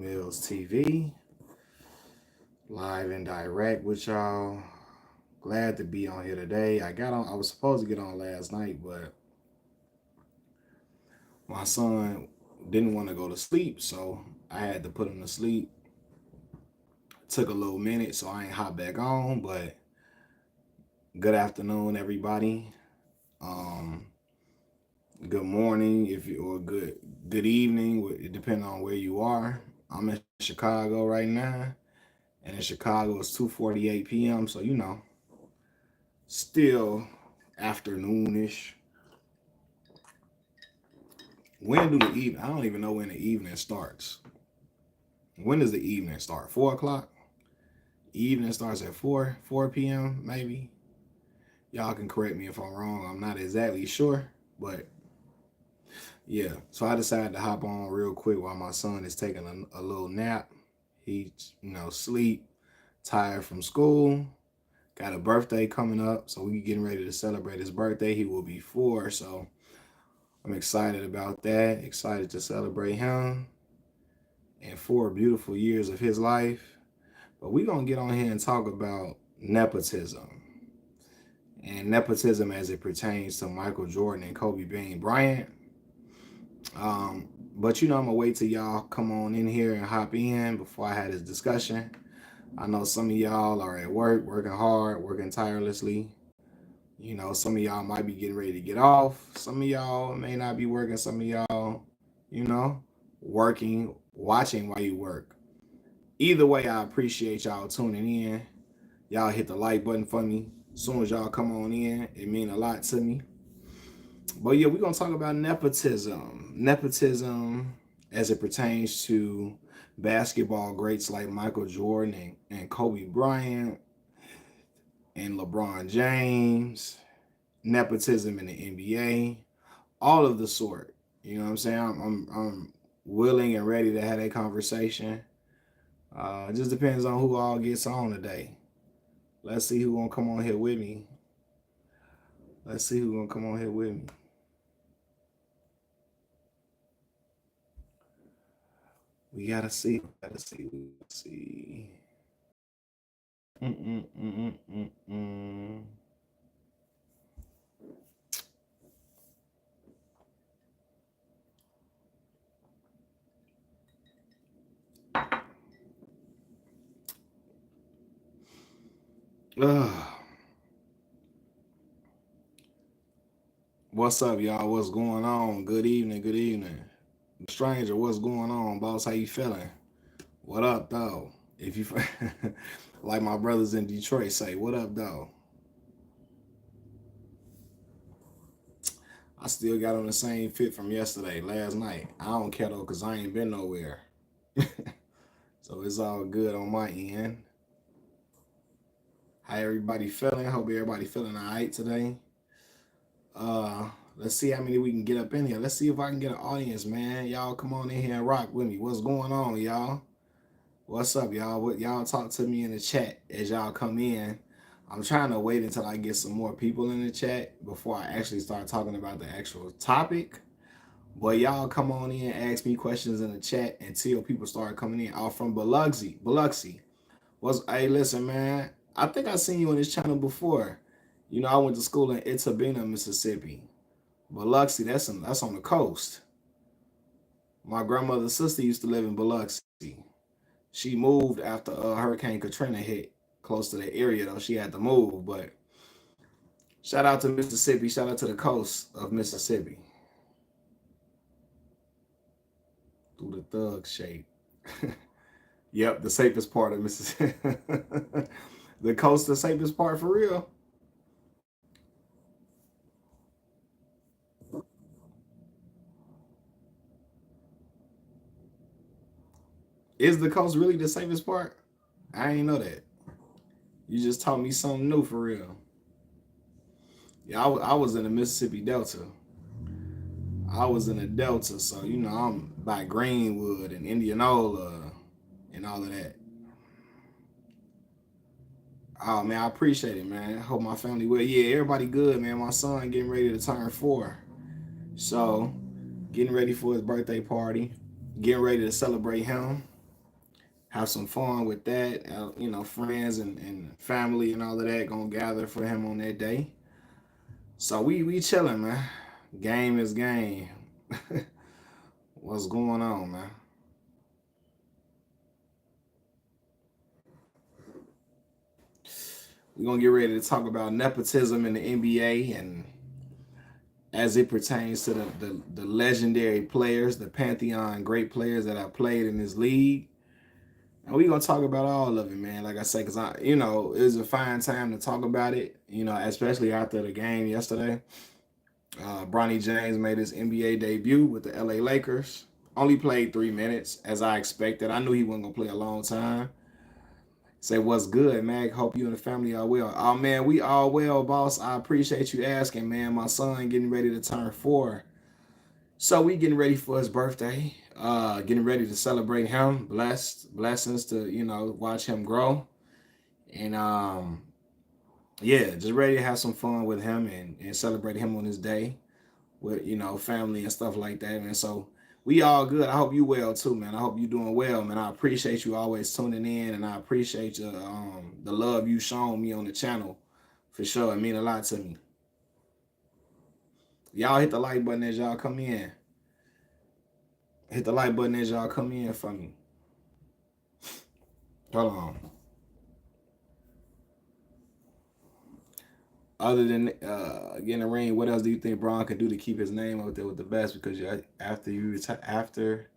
Mills TV, live and direct with y'all. Glad to be on here today. I was supposed to get on last night, but my son didn't want to go to sleep, so I had to put him to sleep. Took a little minute, so I ain't hop back on, but good afternoon, everybody. Um, good morning, if you or good evening, depending on where you are. I'm in Chicago right now, and in Chicago it's 2:48 p.m. So still afternoonish. When do the evening? I don't even know when the evening starts. When does the evening start? 4 o'clock. Evening starts at 4 p.m. maybe. Y'all can correct me if I'm wrong. I'm not exactly sure, but yeah. So I decided to hop on real quick while my son is taking a little nap. He, sleep, tired from school. Got a birthday coming up, so we getting ready to celebrate his birthday. He will be 4, so I'm excited about that. Excited to celebrate him and 4 beautiful years of his life. But we're going to get on here and talk about nepotism. And nepotism as it pertains to Michael Jordan and Kobe being Bryant. But I'm going to wait till y'all come on in here and hop in before I had this discussion. I know some of y'all are at work, working hard, working tirelessly. Some of y'all might be getting ready to get off. Some of y'all may not be working. Some of y'all, working, watching while you work. Either way, I appreciate y'all tuning in. Y'all hit the like button for me. As soon as y'all come on in, it means a lot to me. But yeah, we're going to talk about nepotism. Nepotism as it pertains to basketball greats like Michael Jordan and Kobe Bryant and LeBron James. Nepotism in the NBA. All of the sort. You know what I'm saying? I'm willing and ready to have that conversation. It just depends on who all gets on today. Let's see who's gonna come on here with me. Let's see who's gonna come on here with me. We gotta see. We gotta see. Mm-mm-mm-mm-mm. Ugh. What's up, y'all? What's going on? Good evening. Good evening. Stranger, what's going on, boss? How you feeling? What up, though? If you like my brothers in Detroit say, what up, though? I still got on the same fit from yesterday, last night. I don't care though, cause I ain't been nowhere. So it's all good on my end. How everybody feeling? Hope everybody feeling all right today. Let's see how many we can get up in here. Let's see if I can get an audience, man. Y'all come on in here and rock with me. What's going on, y'all? What's up, y'all? What y'all talk to me in the chat as y'all come in. I'm trying to wait until I get some more people in the chat before I actually start talking about the actual topic. But y'all come on in, ask me questions in the chat until people start coming in. I'm from Biloxi. Hey, listen, man. I think I seen you on this channel before. I went to school in Itabena, Mississippi. Biloxi, that's on the coast. My grandmother's sister used to live in Biloxi. She moved after Hurricane Katrina hit close to the area, though. She had to move, but shout out to Mississippi. Shout out to the coast of Mississippi. Through the thug shape. Yep, the safest part of Mississippi. The coast, the safest part for real. Is the coast really the safest part? I ain't know that. You just taught me something new for real. Yeah, I was in the Mississippi Delta. I was in the Delta, so I'm by Greenwood and Indianola and all of that. Oh man, I appreciate it, man. I hope my family will. Yeah, everybody good, man. My son getting ready to turn 4. So getting ready for his birthday party. Getting ready to celebrate him. have some fun with that. Friends and family and all of that gonna gather for him on that day. So we chilling, man. Game is game. What's going on, man? We're gonna get ready to talk about nepotism in the NBA and as it pertains to the legendary players, the pantheon great players that have played in this league. And we're gonna talk about all of it, man. Like I say, because it was a fine time to talk about it, especially after the game yesterday. Bronny James made his NBA debut with the LA Lakers. Only played 3 minutes, as I expected. I knew he wasn't gonna play a long time. Say what's good, Mag. Hope you and the family are well. Oh man, we all well, boss. I appreciate you asking, man. My son getting ready to turn 4. So we getting ready for his birthday. Getting ready to celebrate him. Blessings to, watch him grow. And yeah, just ready to have some fun with him and celebrate him on his day with, family and stuff like that. And so we all good. I hope you well too, man. I hope you doing well, man. I appreciate you always tuning in, and I appreciate the love you shown me on the channel for sure. It mean a lot to me. Y'all hit the like button as y'all come in. Hit the like button as y'all come in for me. Hold on. Other than getting a ring, what else do you think Bron could do to keep his name up there with the best? Because after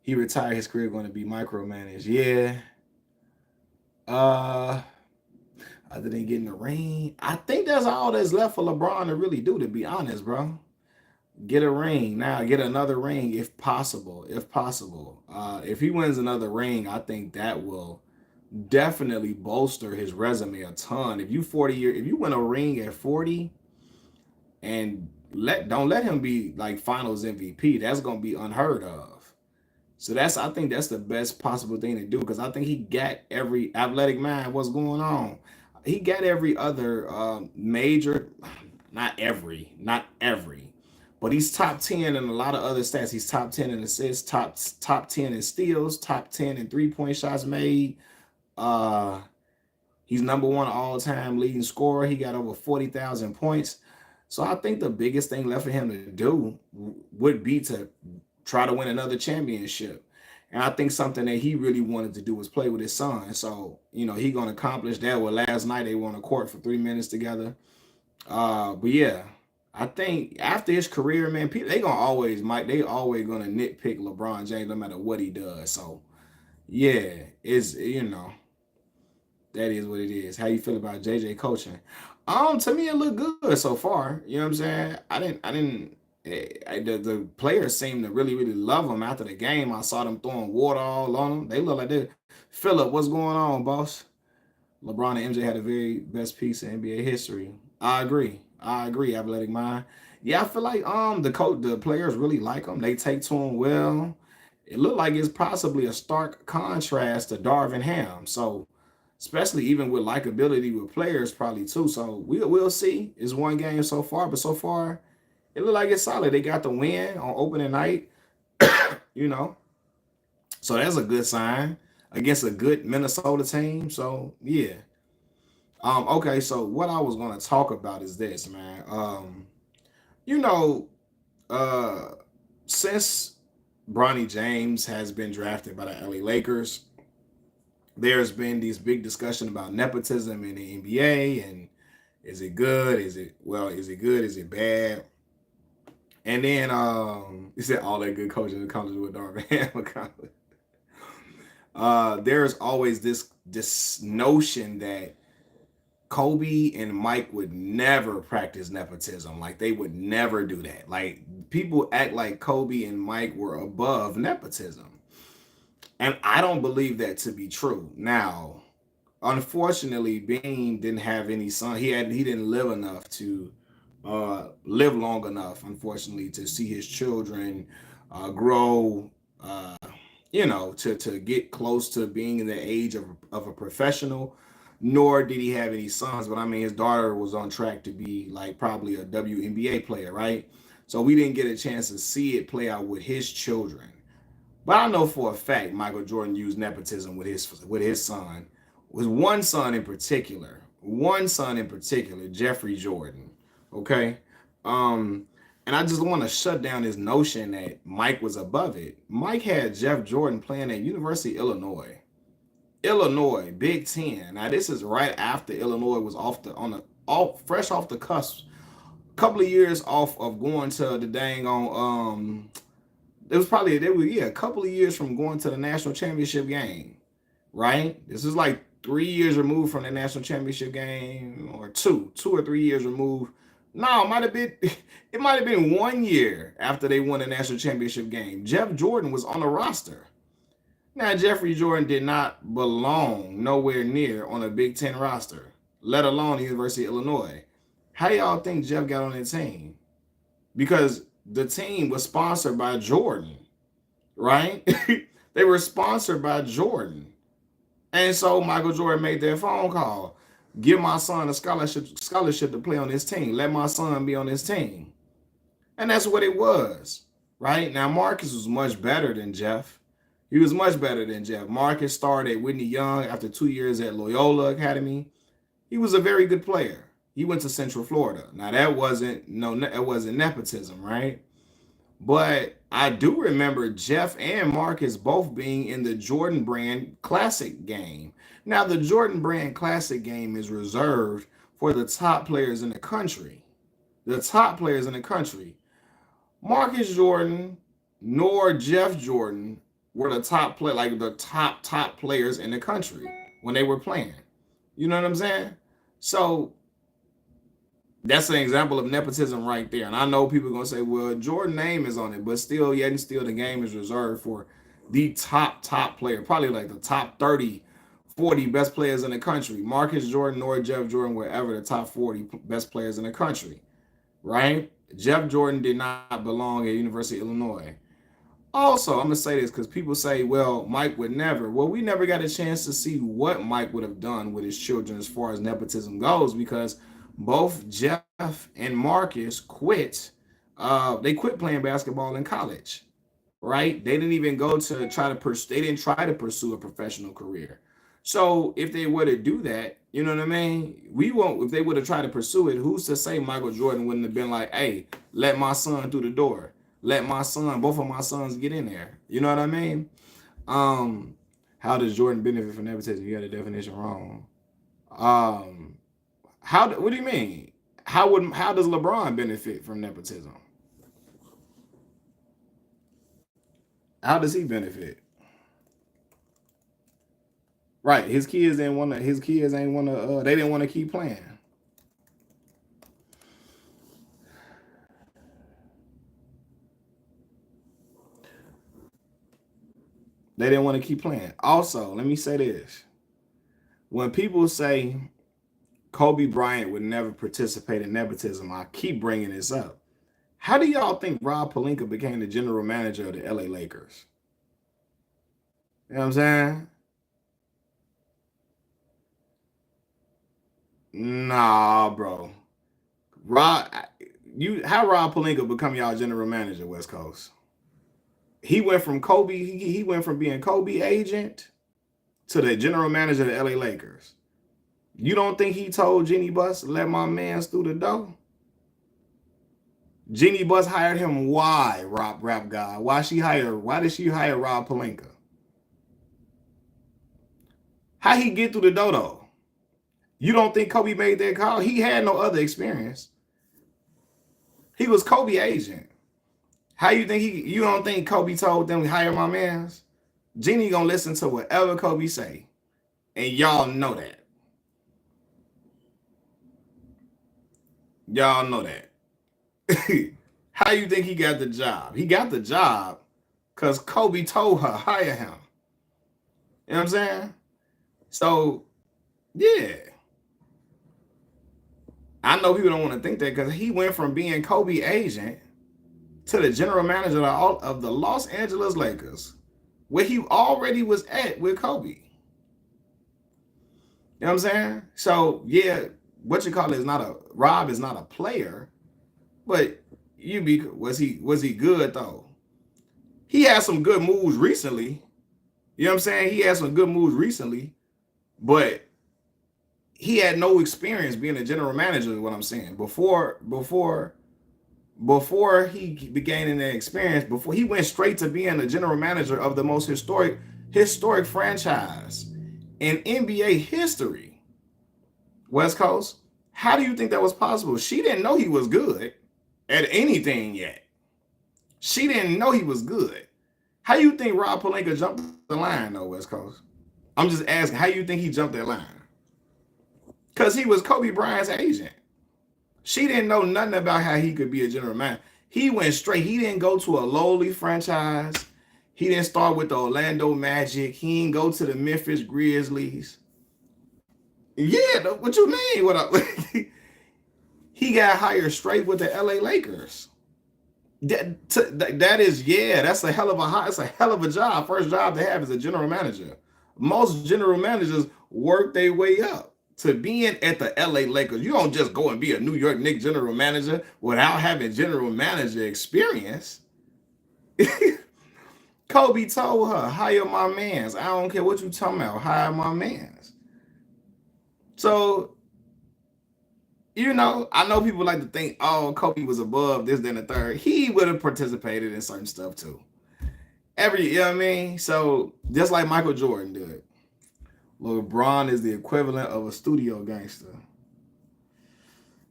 he retired, his career going to be micromanaged. Yeah. Other than getting a ring, I think that's all that's left for LeBron to really do. To be honest, bro, get a ring now. Get another ring if possible. If possible, if he wins another ring, I think that will definitely bolster his resume a ton. If you win a ring at 40, and don't let him be like Finals MVP, that's gonna be unheard of. So I think that's the best possible thing to do because I think he got every athletic mind. What's going on? He got every other major, not every, but he's top 10 in a lot of other stats. He's top 10 in assists, top 10 in steals, top 10 in 3-point shots made. Uh, he's number one all-time leading scorer. He got over 40,000 points. So I think the biggest thing left for him to do would be to try to win another championship. And I think something that he really wanted to do was play with his son. So, he going to accomplish that. Well, last night they were on the court for 3 minutes together. But yeah, I think after his career, man, people, they always going to nitpick LeBron James no matter what he does. So yeah, that is what it is. How you feel about JJ coaching? To me it looked good so far. You know what I'm saying? The players seem to really, really love him after the game. I saw them throwing water all on him. They look like they. Philip, what's going on, boss? LeBron and MJ had the very best piece in NBA history. I agree. Athletic mind. Yeah, I feel like the players really like him. They take to him well. It looked like it's possibly a stark contrast to Darvin Ham. So, especially even with likability with players, probably too. So we'll see. It's one game so far, but so far it looked like it's solid. They got the win on opening night, So that's a good sign against a good Minnesota team. So yeah. Okay, so what I was gonna talk about is this, man. You know, uh since Bronny James has been drafted by the LA Lakers, there's been this big discussion about nepotism in the NBA and is it good? Is it good? Is it bad? And then he said all that good coaching comes with Darvin Ham. There's always this notion that Kobe and Mike would never practice nepotism. Like they would never do that. Like people act like Kobe and Mike were above nepotism. And I don't believe that to be true. Now, unfortunately, Bean didn't have any son. He didn't live enough to live long enough, unfortunately, to see his children grow, to get close to being in the age of a professional. Nor did he have any sons, but I mean, his daughter was on track to be like probably a WNBA player, right? So we didn't get a chance to see it play out with his children. But I know for a fact Michael Jordan used nepotism with his son. Was one son in particular, Jeffrey Jordan. Okay, um, and I just want to shut down this notion that Mike was above it. Mike had Jeff Jordan playing at University of Illinois. Illinois, Big Ten. Now this is right after Illinois was fresh off the cusp, a couple of years off of going to the dang on it was probably they were yeah a couple of years from going to the national championship game, right? This is like 3 years removed from the national championship game, or 2 or 3 years removed. No, it might have been it might have been 1 year after they won the national championship game. Jeff Jordan was on the roster. Now Jeffrey Jordan did not belong nowhere near on a Big Ten roster, let alone the University of Illinois. How y'all think Jeff got on that team? Because the team was sponsored by Jordan, right? They were sponsored by Jordan. And so Michael Jordan made that phone call. Give my son a scholarship to play on this team. Let my son be on this team. And that's what it was, right? Now Marcus was much better than Jeff. He was much better than Jeff. Marcus started at Whitney Young after 2 years at Loyola Academy. He was a very good player. He went to Central Florida. Now that wasn't nepotism, right? But I do remember Jeff and Marcus both being in the Jordan Brand Classic game. Now the Jordan Brand Classic game is reserved for the top players in the country. The top players in the country. Marcus Jordan nor Jeff Jordan were the top play like the top players in the country when they were playing. You know what I'm saying? So that's an example of nepotism right there. And I know people are gonna say, well, Jordan name is on it, but still, yet and still the game is reserved for the top player, probably like the top 30, 40 best players in the country. Marcus Jordan or Jeff Jordan were ever the top 40 best players in the country, right? Jeff Jordan did not belong at University of Illinois. Also, I'm gonna say this because people say, well, Mike would never. Well, we never got a chance to see what Mike would have done with his children as far as nepotism goes, because both Jeff and Marcus quit. They quit playing basketball in college, right? They didn't even go to try to pursue. They didn't try to pursue a professional career. So if they were to do that, you know what I mean? We won't. If they would have tried to pursue it, who's to say Michael Jordan wouldn't have been like, "Hey, let my son through the door. Let my son, both of my sons, get in there." You know what I mean? Um, how does Jordan benefit from nepotism? You got the definition wrong. Um, what do you mean? How does LeBron benefit from nepotism? How does he benefit? Right, his kids didn't want to. His kids ain't want to. They didn't want to keep playing. They didn't want to keep playing. Also, let me say this: when people say Kobe Bryant would never participate in nepotism, I keep bringing this up. How do y'all think Rob Pelinka became the general manager of the LA Lakers? You know what I'm saying? Nah, bro. Rob, how Rob Pelinka become y'all general manager, West Coast? He went from Kobe. He went from being Kobe agent to the general manager of the LA Lakers. You don't think he told Jeannie Buss, let my mans through the door? Jeannie Buss hired him. Why, rap guy? Why did she hire Rob Pelinka? How he get through the door though? You don't think Kobe made that call? He had no other experience. He was Kobe agent. How you don't think Kobe told them to hire my mans? Jeannie gonna listen to whatever Kobe say. And y'all know that. Y'all know that. How you think he got the job? He got the job because Kobe told her, hire him. You know what I'm saying? So, yeah. I know people don't want to think that because he went from being Kobe agent to the general manager of the Los Angeles Lakers, where he already was at with Kobe. You know what I'm saying? So, yeah, what you call it is Rob is not a player, but was he good though? He had some good moves recently. You know what I'm saying? He had some good moves recently, but he had no experience being a general manager, is what I'm saying. Before he began that experience, before he went straight to being a general manager of the most historic franchise in NBA history. West Coast, how do you think that was possible? She didn't know he was good at anything yet. She didn't know he was good. How do you think Rob Pelinka jumped the line though, West Coast? I'm just asking, how do you think he jumped that line? Because he was Kobe Bryant's agent. She didn't know nothing about how he could be a general manager. He went straight. He didn't go to a lowly franchise. He didn't start with the Orlando Magic. He didn't go to the Memphis Grizzlies. Yeah, what you mean? What up? He got hired straight with the LA Lakers. That is, yeah, that's a hell of a job. First job to have as a general manager. Most general managers work their way up to being at the LA Lakers. You don't just go and be a New York Knicks general manager without having general manager experience. Kobe told her, hire my mans. I don't care what you talking about. Hire my mans. So, you know, I know people like to think, oh, Kobe was above this, then the third. He would have participated in certain stuff too. You know what I mean? So, just like Michael Jordan did. LeBron is the equivalent of a studio gangster.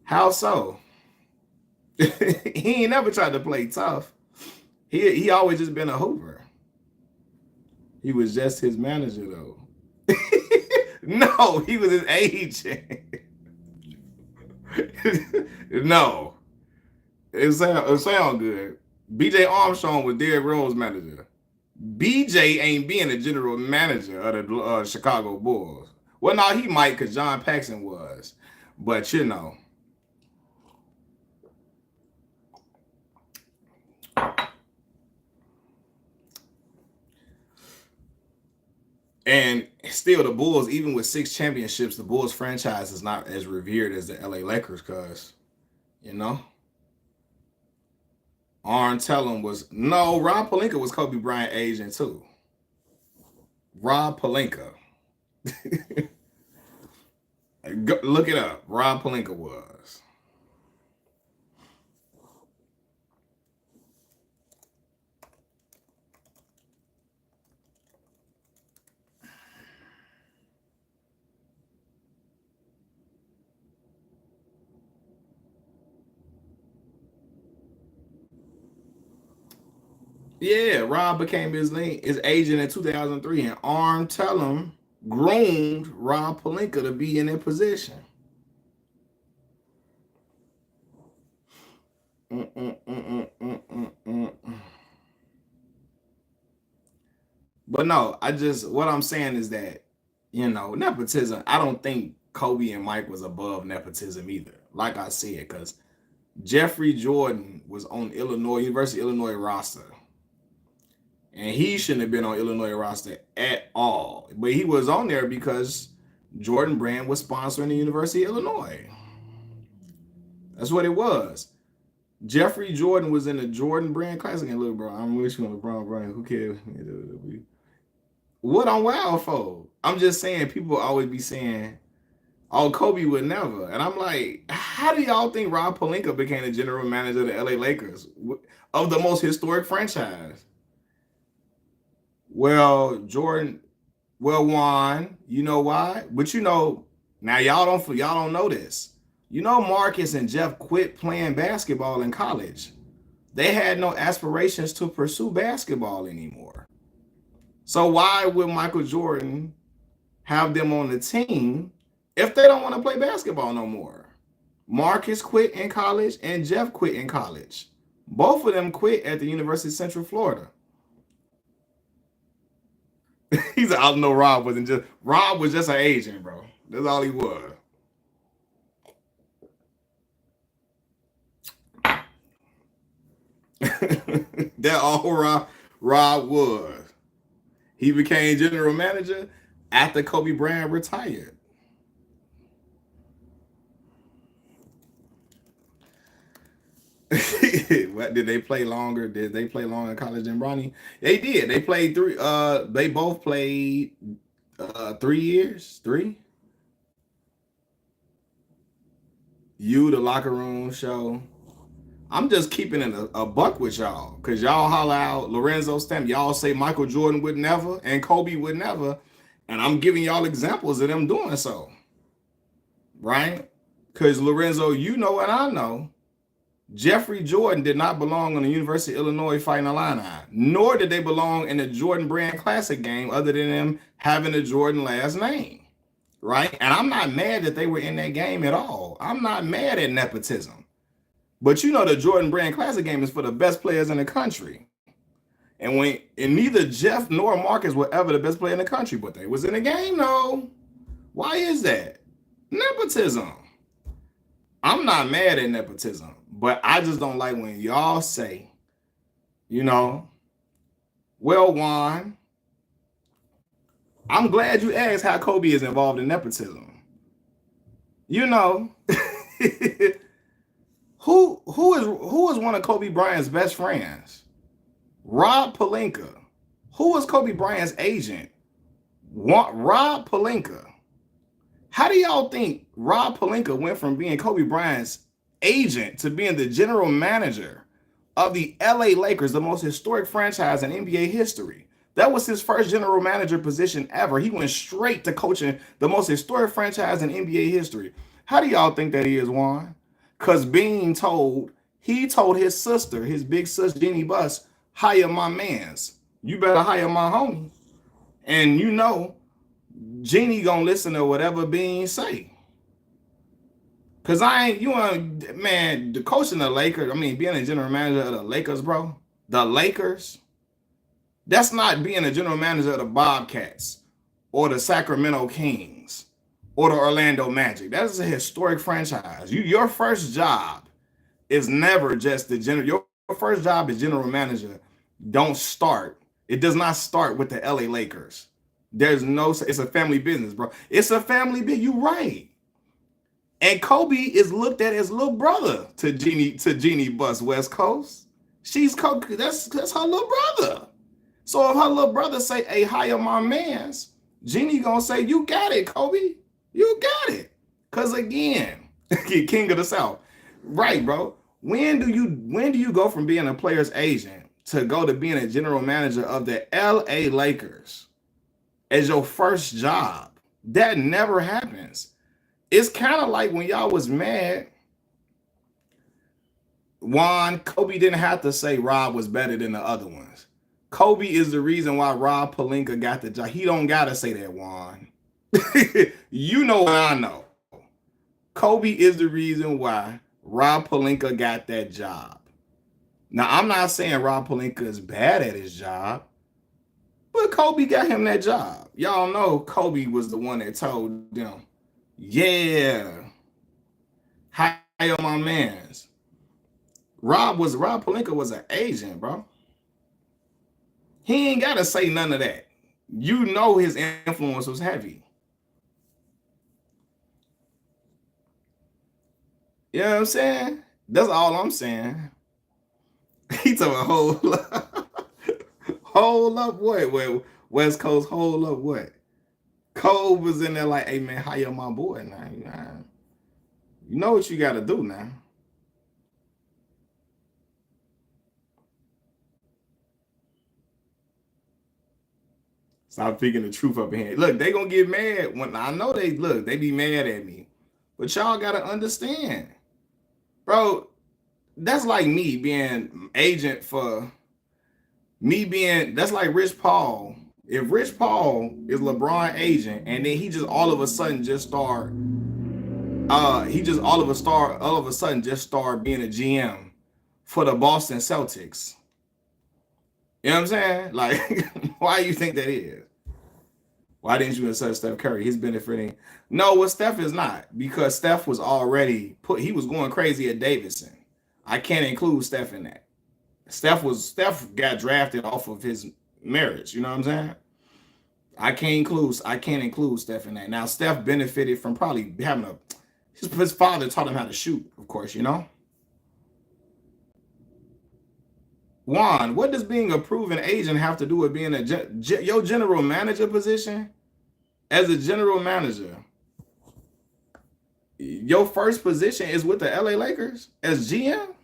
How so? He ain't never tried to play tough. He always just been a hooper. He was just his manager though. No, he was his agent. No. It sound good. BJ Armstrong was Derrick Rose manager. BJ ain't being a general manager of the Chicago Bulls. Well, no, he might because John Paxson was. But, you know. And still, the Bulls, even with 6 championships, the Bulls franchise is not as revered as the LA Lakers because, you know. Rob Pelinka was Kobe Bryant agent too. Rob Pelinka. Look it up. Rob Pelinka was. Yeah, Rob became his agent in 2003, and Arm Tellem groomed Rob Pelinka to be in that position. But no, what I'm saying is that, you know, nepotism, I don't think Kobe and Mike was above nepotism either. Like I said, because Jeffrey Jordan was on University of Illinois roster. And he shouldn't have been on Illinois roster at all. But he was on there because Jordan Brand was sponsoring the University of Illinois. That's what it was. Jeffrey Jordan was in the Jordan Brand Classic. And look, bro, I'm wishing on LeBron Bryant. Who cares? What I'm wild for? I'm just saying, people always be saying, oh, Kobe would never. And I'm like, how do y'all think Rob Pelinka became the general manager of the LA Lakers? Of the most historic franchise? Well, Juan, you know why? But you know, now y'all don't know this. You know, Marcus and Jeff quit playing basketball in college. They had no aspirations to pursue basketball anymore. So why would Michael Jordan have them on the team if they don't want to play basketball no more? Marcus quit in college and Jeff quit in college. Both of them quit at the University of Central Florida. He's I don't know. Rob was just an agent, bro. That's all he was. That all Rob was. He became general manager after Kobe Bryant retired. What did they play longer? Did they play longer in college than Bronny? They did. They played three. They both played 3 years. Three. You, the locker room show. I'm just keeping it a buck with y'all, because y'all holler out Lorenzo Stamp. Y'all say Michael Jordan would never and Kobe would never. And I'm giving y'all examples of them doing so. Right? Because Lorenzo, you know and I know, Jeffrey Jordan did not belong on the University of Illinois Fighting Illini, nor did they belong in the Jordan Brand Classic game other than them having a Jordan last name. Right? And I'm not mad that they were in that game at all. I'm not mad at nepotism. But you know the Jordan Brand Classic game is for the best players in the country. And neither Jeff nor Marcus were ever the best player in the country, but they was in the game though. Why is that? Nepotism. I'm not mad at nepotism, but I just don't like when y'all say, well, Juan, I'm glad you asked how Kobe is involved in nepotism. Who is one of Kobe Bryant's best friends? Rob Pelinka. Who was Kobe Bryant's agent? Rob Pelinka. How do y'all think Rob Pelinka went from being Kobe Bryant's agent to being the general manager of the LA Lakers, the most historic franchise in NBA history? That was his first general manager position ever. He went straight to coaching the most historic franchise in NBA history. How do y'all think that is, Juan? Because he told his sister, his big sis, Jeannie Buss, hire my mans. You better hire my homie. And Jeannie gonna listen to whatever Bean say. Cause the coaching the Lakers, being a general manager of the Lakers, bro. The Lakers, that's not being a general manager of the Bobcats or the Sacramento Kings or the Orlando Magic. That is a historic franchise. Your first job is never just your first job as general manager. It does not start with the LA Lakers. It's a family business, bro. It's a family business. You right. And Kobe is looked at as little brother to Jeannie Buss West Coast. She's Kobe. That's her little brother. So if her little brother say, hey, hire my mans, Jeannie gonna say, you got it, Kobe. You got it. Cause again, King of the South. Right, bro. When do you go from being a player's agent to go to being a general manager of the LA Lakers as your first job? That never happens. It's kind of like when y'all was mad, Juan, Kobe didn't have to say Rob was better than the other ones. Kobe is the reason why Rob Pelinka got the job. He don't gotta say that, Juan. You know what I know. Kobe is the reason why Rob Pelinka got that job. Now, I'm not saying Rob Pelinka is bad at his job, but Kobe got him that job. Y'all know Kobe was the one that told them, yeah, hire my mans. Rob Pelinka was an agent, bro. He ain't got to say none of that. His influence was heavy. You know what I'm saying? That's all I'm saying. He took a whole up what? West Coast hold up what? Cole was in there like, hey man, hire my boy now. You know what you got to do now. Stop picking the truth up in here. Look, they gonna get mad when I know they be mad at me. But y'all gotta understand, bro. That's like me being agent for that's like Rich Paul. If Rich Paul is LeBron agent and then he just all of a sudden just start being a GM for the Boston Celtics. You know what I'm saying? Like, why do you think that is? Why didn't you insert Steph Curry? He's benefiting. No, well, Steph is not, because Steph was already he was going crazy at Davidson. I can't include Steph in that. Steph got drafted off of his marriage. You know what I'm saying? I can't include Steph in that. Now, Steph benefited from probably having his father taught him how to shoot, of course, Juan, what does being a proven agent have to do with being your general manager position? As a general manager, your first position is with the LA Lakers as GM?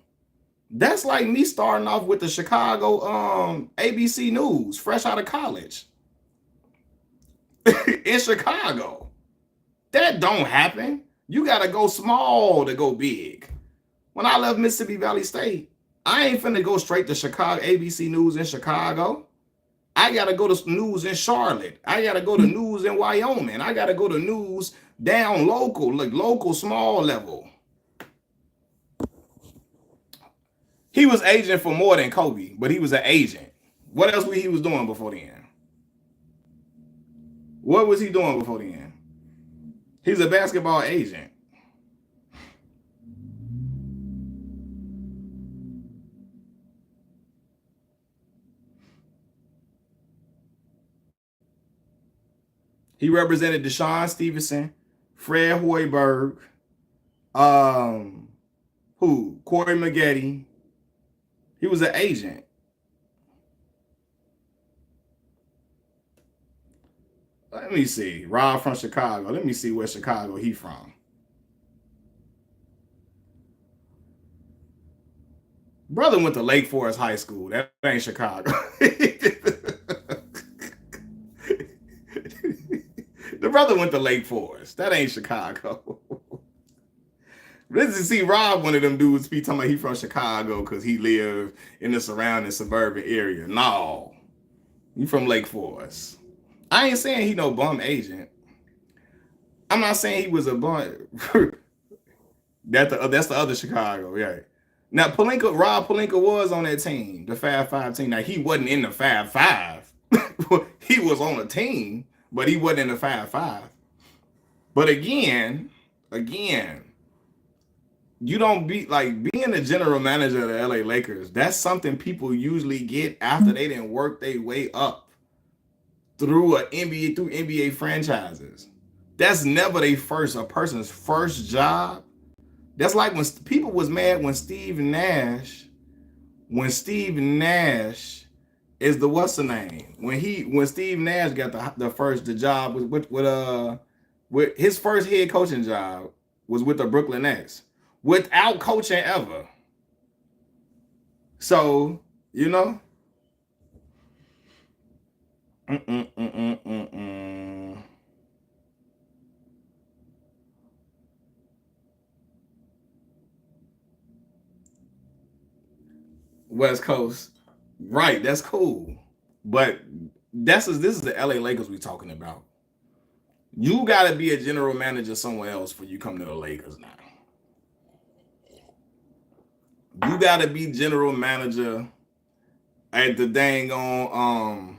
That's like me starting off with the Chicago ABC News, fresh out of college. In Chicago. That don't happen. You got to go small to go big. When I left Mississippi Valley State, I ain't finna go straight to Chicago, ABC News in Chicago. I got to go to news in Charlotte. I got to go to news in Wyoming. I got to go to news down local, like local, small level. He was agent for more than Kobe, but he was an agent. What else was he was doing before then? What was he doing before then? He's a basketball agent. He represented Deshaun Stevenson, Fred Hoiberg, Corey Maggette. He was an agent. Let me see. Rob from Chicago. Let me see where Chicago he from. Brother went to Lake Forest High School. That ain't Chicago. The brother went to Lake Forest. That ain't Chicago. Let's see, Rob, one of them dudes be talking about he from Chicago because he lived in the surrounding suburban area. No. You from Lake Forest. I ain't saying he no bum agent. I'm not saying he was a bum. That's the other Chicago, yeah. Now Rob Pelinka was on that team, the 5-5 team. Now he wasn't in the 5-5. He was on a team, but he wasn't in the 5-5. But again, you don't be like being the general manager of the LA Lakers. That's something people usually get after they didn't work their way up through NBA franchises. That's never a person's first job. That's like when people was mad when Steve Nash is the what's the name? When Steve Nash got the job with his first head coaching job was with the Brooklyn Nets without coaching ever. So, you know. West Coast. Right, that's cool. But this is the LA Lakers we talking about. You got to be a general manager somewhere else before you come to the Lakers now. You got to be general manager at the dang on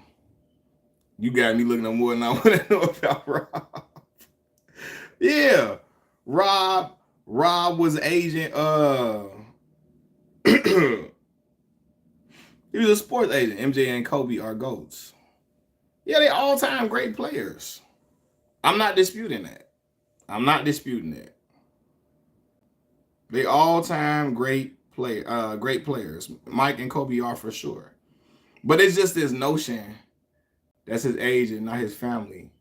you got me looking at more than I want to know about Rob. Yeah. Rob was agent he was a sports agent. MJ and Kobe are GOATs. Yeah, they all-time great players. I'm not disputing that. They all-time great players. Mike and Kobe are for sure. But it's just this notion that's his agent, not his family.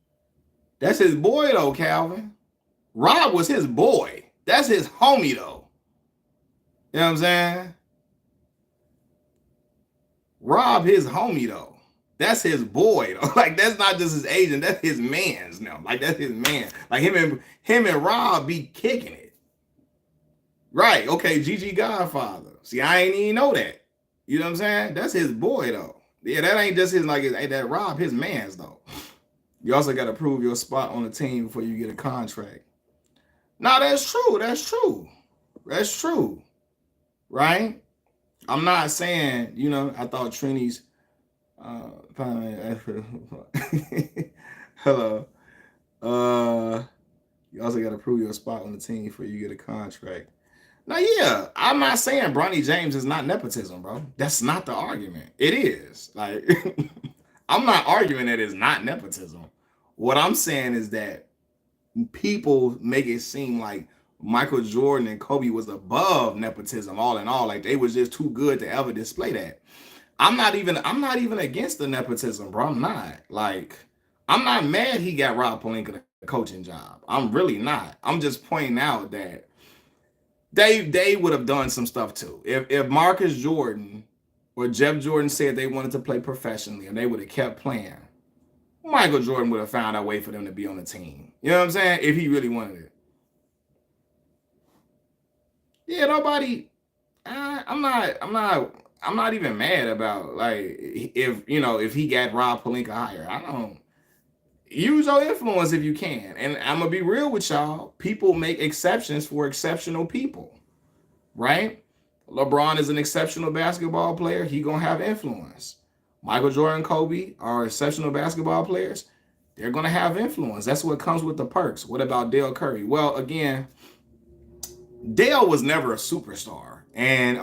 That's his boy though, Calvin. Rob was his boy. That's his homie though. You know what I'm saying? Rob his homie though. That's his boy though. Like that's not just his agent. That's his man's now. Like that's his man. Like him and Rob be kicking it. Right. Okay. Gigi Godfather. See, I ain't even know that. You know what I'm saying? That's his boy though. Yeah, that ain't just his that Rob his man's though. You also got to prove your spot on the team before you get a contract. No, that's true. Right? I'm not saying, you know, I thought Trini's hello. You also got to prove your spot on the team before you get a contract. Now, yeah, I'm not saying Bronny James is not nepotism, bro. That's not the argument. It is. Like, I'm not arguing that it's not nepotism. What I'm saying is that people make it seem like Michael Jordan and Kobe was above nepotism all in all. Like, they was just too good to ever display that. I'm not even against the nepotism, bro. I'm not. Like, I'm not mad he got Rob Pelinka the coaching job. I'm really not. I'm just pointing out that they would have done some stuff too. If Marcus Jordan or Jeff Jordan said they wanted to play professionally and they would have kept playing, Michael Jordan would have found a way for them to be on the team. You know what I'm saying? If he really wanted it. Yeah, nobody. I'm not even mad about like if he got Rob Pelinka higher. I don't use your influence if you can. And I'm gonna be real with y'all. People make exceptions for exceptional people, right? LeBron is an exceptional basketball player. He gonna have influence. Michael Jordan, Kobe are exceptional basketball players. They're gonna have influence. That's what comes with the perks. What about Dale Curry? Well, again, Dale was never a superstar, and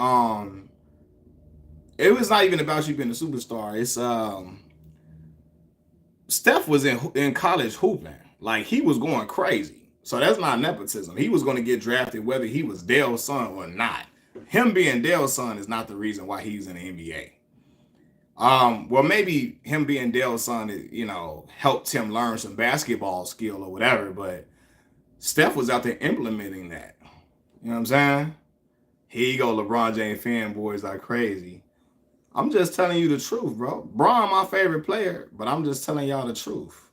it was not even about you being a superstar. It's Steph was in college hooping, like he was going crazy. So that's not nepotism. He was going to get drafted whether he was Dale's son or not. Him being Dale's son is not the reason why he's in the NBA. Well, maybe him being Dale's son, helped him learn some basketball skill or whatever. But Steph was out there implementing that. You know what I'm saying? Here you go, LeBron James fanboys like crazy. I'm just telling you the truth, bro. Bron, my favorite player, but I'm just telling y'all the truth.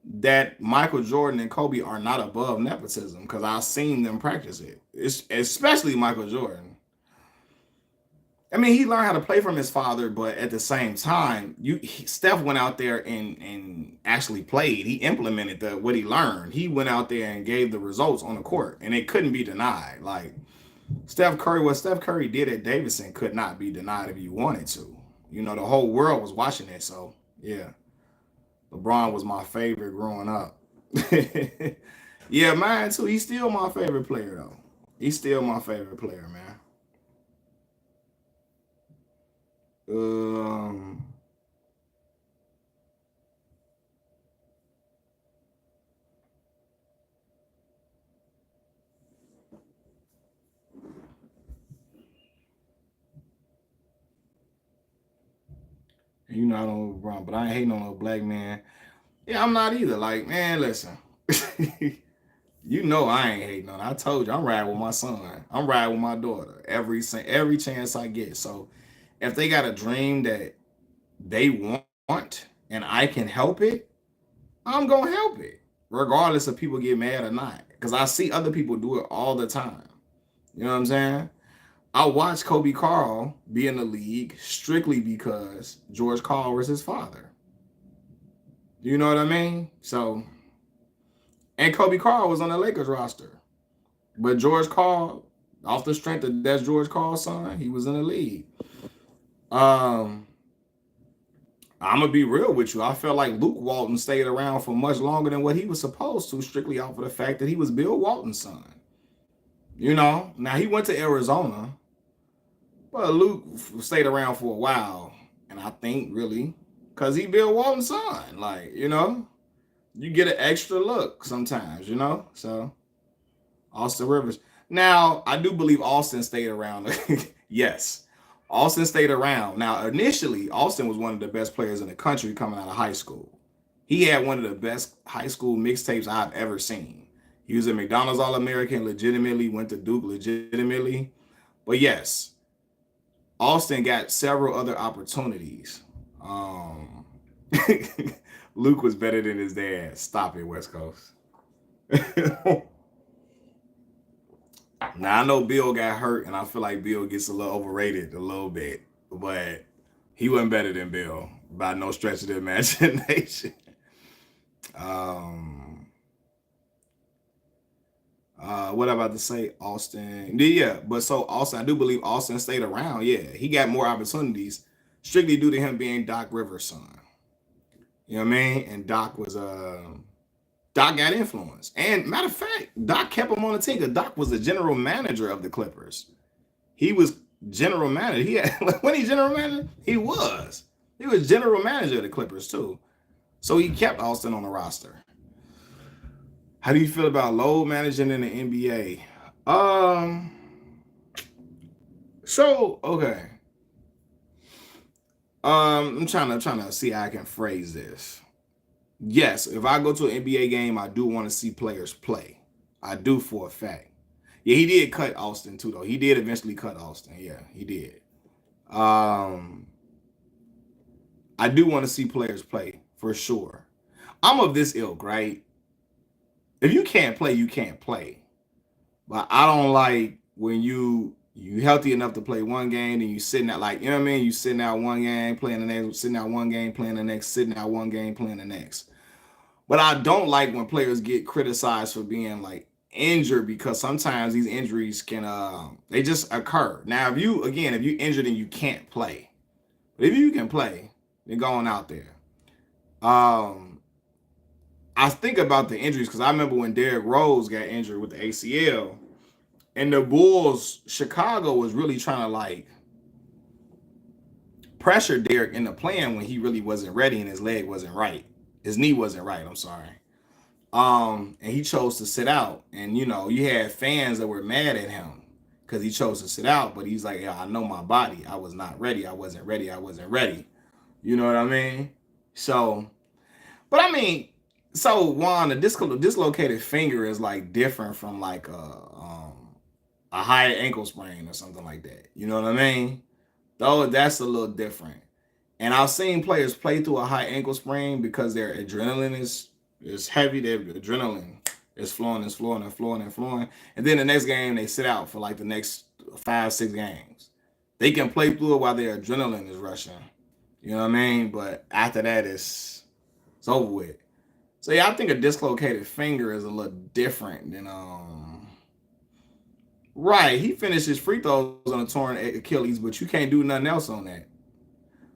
That Michael Jordan and Kobe are not above nepotism because I've seen them practice it. It's, especially Michael Jordan. I mean, he learned how to play from his father, but at the same time, Steph went out there and actually played. He implemented what he learned. He went out there and gave the results on the court, and it couldn't be denied. Like what Steph Curry did at Davidson could not be denied if you wanted to. The whole world was watching it. So yeah, LeBron was my favorite growing up. Yeah, mine too. He's still my favorite player though. He's still my favorite player, man. Um, I don't LeBron, but I ain't hating on no black man. Yeah, I'm not either. Like, man, listen. I ain't hating on. I told you, I'm riding with my son. I'm riding with my daughter every chance I get. So, if they got a dream that they want and I can help it, I'm gonna help it, regardless if people get mad or not. Because I see other people do it all the time. You know what I'm saying? I watched Kobe Carl be in the league strictly because George Karl was his father. You know what I mean? So, and Kobe Carl was on the Lakers roster. But George Karl, off the strength of that's George Karl's son, he was in the league. Um, I'm gonna be real with you. I felt like Luke Walton stayed around for much longer than what he was supposed to, strictly off of the fact that he was Bill Walton's son. Now he went to Arizona, but Luke stayed around for a while, and I think really because he Bill Walton's son. Like you get an extra look sometimes. So Austin Rivers. Now, I do believe Austin stayed around. Yes, Austin stayed around. Now, initially, Austin was one of the best players in the country coming out of high school. He had one of the best high school mixtapes I've ever seen. He was a McDonald's All-American legitimately, went to Duke legitimately. But yes, Austin got several other opportunities. Luke was better than his dad. Stop it, West Coast. Now I know Bill got hurt, and I feel like Bill gets a little overrated a little bit, but he wasn't better than Bill by no stretch of the imagination. um, what I'm about to say, Austin. Yeah, but so Austin, I do believe Austin stayed around. Yeah, he got more opportunities strictly due to him being Doc Rivers' son. You know what I mean? And Doc got influence. And matter of fact, Doc kept him on the team because Doc was the general manager of the Clippers. He was general manager. He had, when he general manager, he was. He was general manager of the Clippers too. So he kept Austin on the roster. How do you feel about load managing in the NBA? So okay. I'm trying to see how I can phrase this. Yes, if I go to an NBA game, I do want to see players play. I do for a fact. Yeah, he did cut Austin too, though. He did eventually cut Austin. Yeah, he did. Um, I do want to see players play for sure. I'm of this ilk, right? If you can't play, you can't play. But I don't like when you healthy enough to play one game and you sitting out, like, you know what I mean? You sitting out one game, playing the next, sitting out one game, playing the next, sitting out one game, playing the next. But I don't like when players get criticized for being like injured, because sometimes these injuries can they just occur. Now, if you injured and you can't play, but if you can play, you're going out there. Um, I think about the injuries because I remember when Derrick Rose got injured with the ACL, and the Bulls, Chicago was really trying to like pressure Derrick into playing when he really wasn't ready and his leg wasn't right. His knee wasn't right. I'm sorry. And he chose to sit out. And you had fans that were mad at him because he chose to sit out. But he's like, yeah, I know my body. I was not ready. I wasn't ready. I wasn't ready. You know what I mean? So, but I mean, so Juan, the dislocated finger is like different from like a high ankle sprain or something like that. You know what I mean? Though that's a little different. And I've seen players play through a high ankle sprain because their adrenaline is heavy. Their adrenaline is flowing and flowing and flowing and flowing. And then the next game they sit out for like the next 5-6 games. They can play through it while their adrenaline is rushing. You know what I mean? But after that, it's over with. So yeah, I think a dislocated finger is a little different than Right, he finished his free throws on a torn Achilles, but you can't do nothing else on that.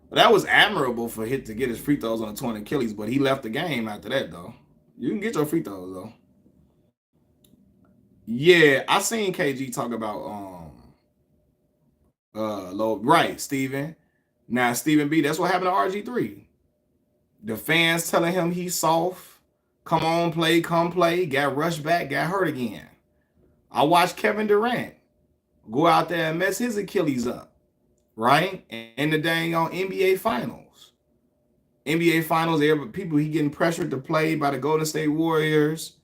But that was admirable for Hit to get his free throws on a torn Achilles, but he left the game after that though. You can get your free throws though. Yeah, I seen KG talk about low right, Steven. Now Steven B, that's what happened to RG3. The fans telling him he's soft. Come on, play, come play. Got rushed back, got hurt again. I watched Kevin Durant go out there and mess his Achilles up, right? In the dang on NBA Finals. NBA Finals, people he getting pressured to play by the Golden State Warriors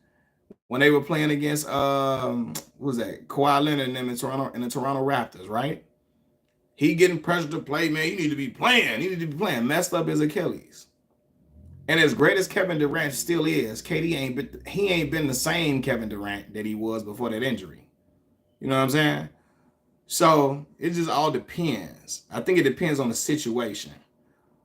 when they were playing against what was that? Kawhi Leonard and them in the Toronto Raptors, right? He getting pressured to play, man. You need to be playing. You need to be playing. Messed up his Achilles. And as great as Kevin Durant still is, KD ain't been the same Kevin Durant that he was before that injury. You know what I'm saying? So it just all depends. I think it depends on the situation.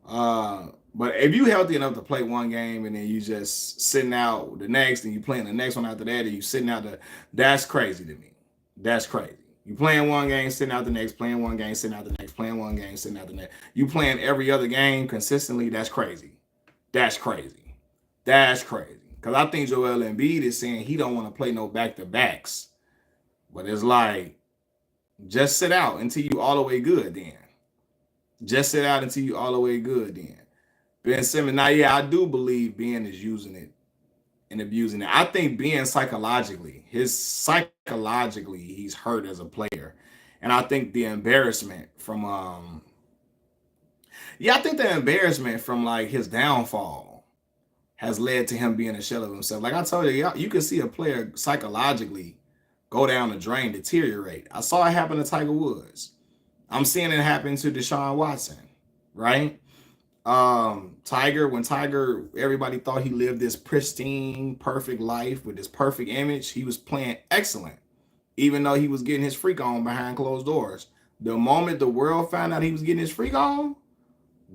But if you healthy enough to play one game and then you just sitting out the next and you playing the next one after that and you sitting out that's crazy to me. That's crazy. You playing one game, sitting out the next, playing one game, sitting out the next, playing one game, sitting out the next. You playing every other game consistently, that's crazy. That's crazy. That's crazy. Because I think Joel Embiid is saying he don't want to play no back-to-backs. But it's like, just sit out until you all the way good then. Just sit out until you all the way good then. Ben Simmons, now yeah, I do believe Ben is using it and abusing it. I think Ben psychologically, he's hurt as a player. And I think the embarrassment from I think the embarrassment from like his downfall has led to him being a shell of himself. Like I told you, you can see a player psychologically go down the drain, deteriorate. I saw it happen to Tiger Woods. I'm seeing it happen to Deshaun Watson, right? When Tiger, everybody thought he lived this pristine, perfect life with this perfect image. He was playing excellent, even though he was getting his freak on behind closed doors. The moment the world found out he was getting his freak on,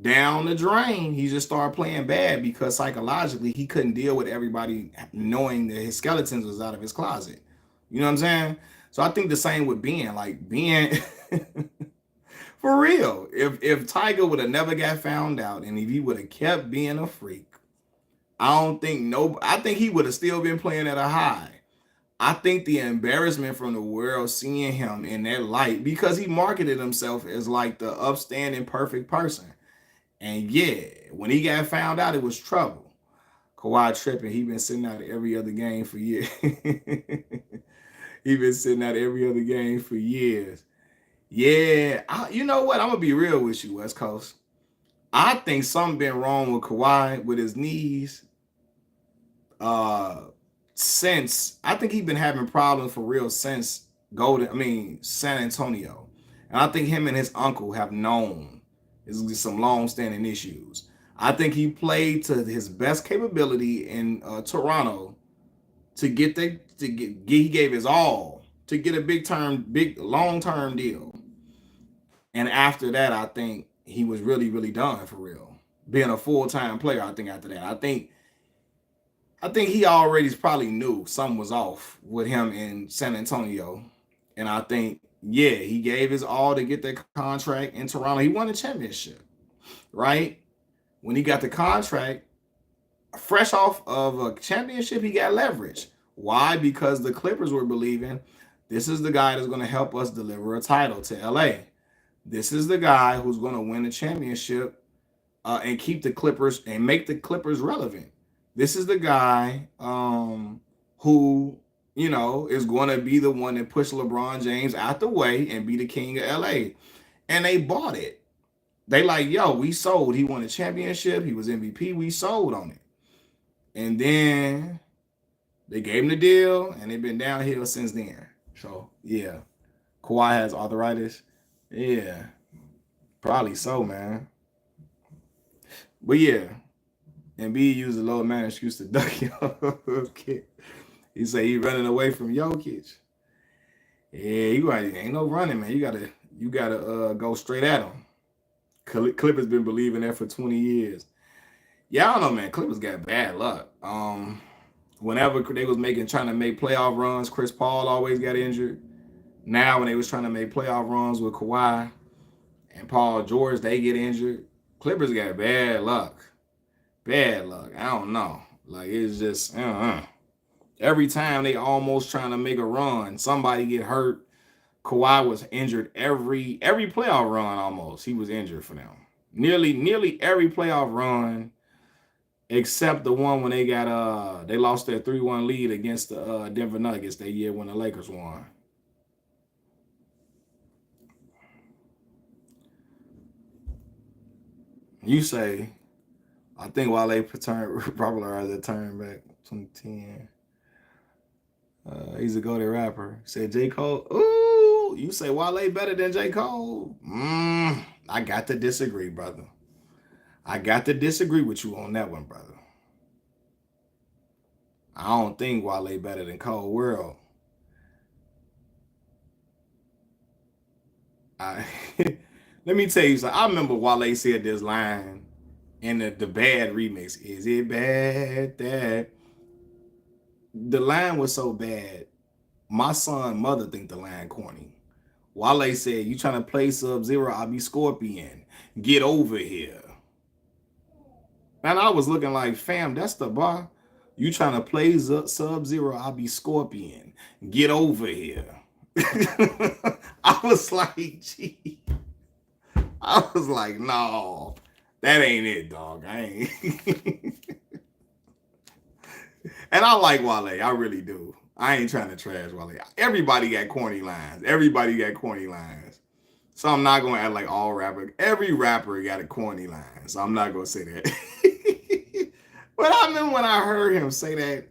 down the drain, he just started playing bad because psychologically he couldn't deal with everybody knowing that his skeletons was out of his closet. You know what I'm saying? So I think the same with Ben. Like Ben, for real. If Tiger would have never got found out and if he would have kept being a freak, I think he would have still been playing at a high. I think the embarrassment from the world seeing him in that light, because he marketed himself as like the upstanding, perfect person. And yeah, when he got found out, it was trouble. Kawhi tripping. He been sitting out every other game for years. He been sitting out every other game for years. Yeah, you know what? I'm gonna be real with you, West Coast. I think something been wrong with Kawhi with his knees. Since I think he's been having problems for real since San Antonio. And I think him and his uncle have known there's some long-standing issues. I think he played to his best capability in Toronto to get he gave his all to get a big long-term deal. And after that, I think he was really, really done for real. Being a full-time player, I think after that. I think he already probably knew something was off with him in San Antonio. And I think, yeah, he gave his all to get that contract in Toronto. He won a championship, right? When he got the contract, fresh off of a championship, he got leverage. Why? Because the Clippers were believing this is the guy that's going to help us deliver a title to LA. This is the guy who's going to win a championship and keep the Clippers and make the Clippers relevant. This is the guy who, is going to be the one that push LeBron James out the way and be the king of LA. And they bought it. They like, yo, we sold. He won a championship. He was MVP. We sold on it. And then they gave him the deal, and they've been downhill since then. So, yeah. Kawhi has arthritis. Yeah. Probably so, man. But, yeah. Embiid used a low man excuse to duck Jokic. He said he running away from Jokic. Yeah, ain't no running, man. You gotta go straight at him. Clippers been believing that for 20 years. Yeah, I don't know, man. Clippers got bad luck. Whenever they was trying to make playoff runs, Chris Paul always got injured. Now when they was trying to make playoff runs with Kawhi and Paul George, they get injured. Clippers got bad luck. Bad luck. I don't know. Like, it's just every time they almost trying to make a run, somebody get hurt. Kawhi was injured every playoff run almost. He was injured for them. Nearly every playoff run, except the one when they lost their 3-1 lead against the Denver Nuggets that year when the Lakers won. You say, I think Wale popularized that term back 2010. He's a goated rapper. Said J. Cole. Ooh, you say Wale better than J. Cole? I got to disagree, brother. I got to disagree with you on that one, brother. I don't think Wale better than Cole World. Let me tell you something. I remember Wale said this line in the Bad remix. Is it bad that the line was so bad? My son mother think the line corny. Wale said, "You trying to play Sub-Zero? I'll be Scorpion. Get over here." And I was looking like, fam, that's the bar. You trying to play Sub-Zero? I'll be Scorpion. Get over here. I was like, gee. I was like, no, that ain't it, dog. I ain't. And I like Wale. I really do. I ain't trying to trash Wale. Everybody got corny lines. So I'm not going to act like every rapper got a corny line. So I'm not going to say that. But I remember when I heard him say that,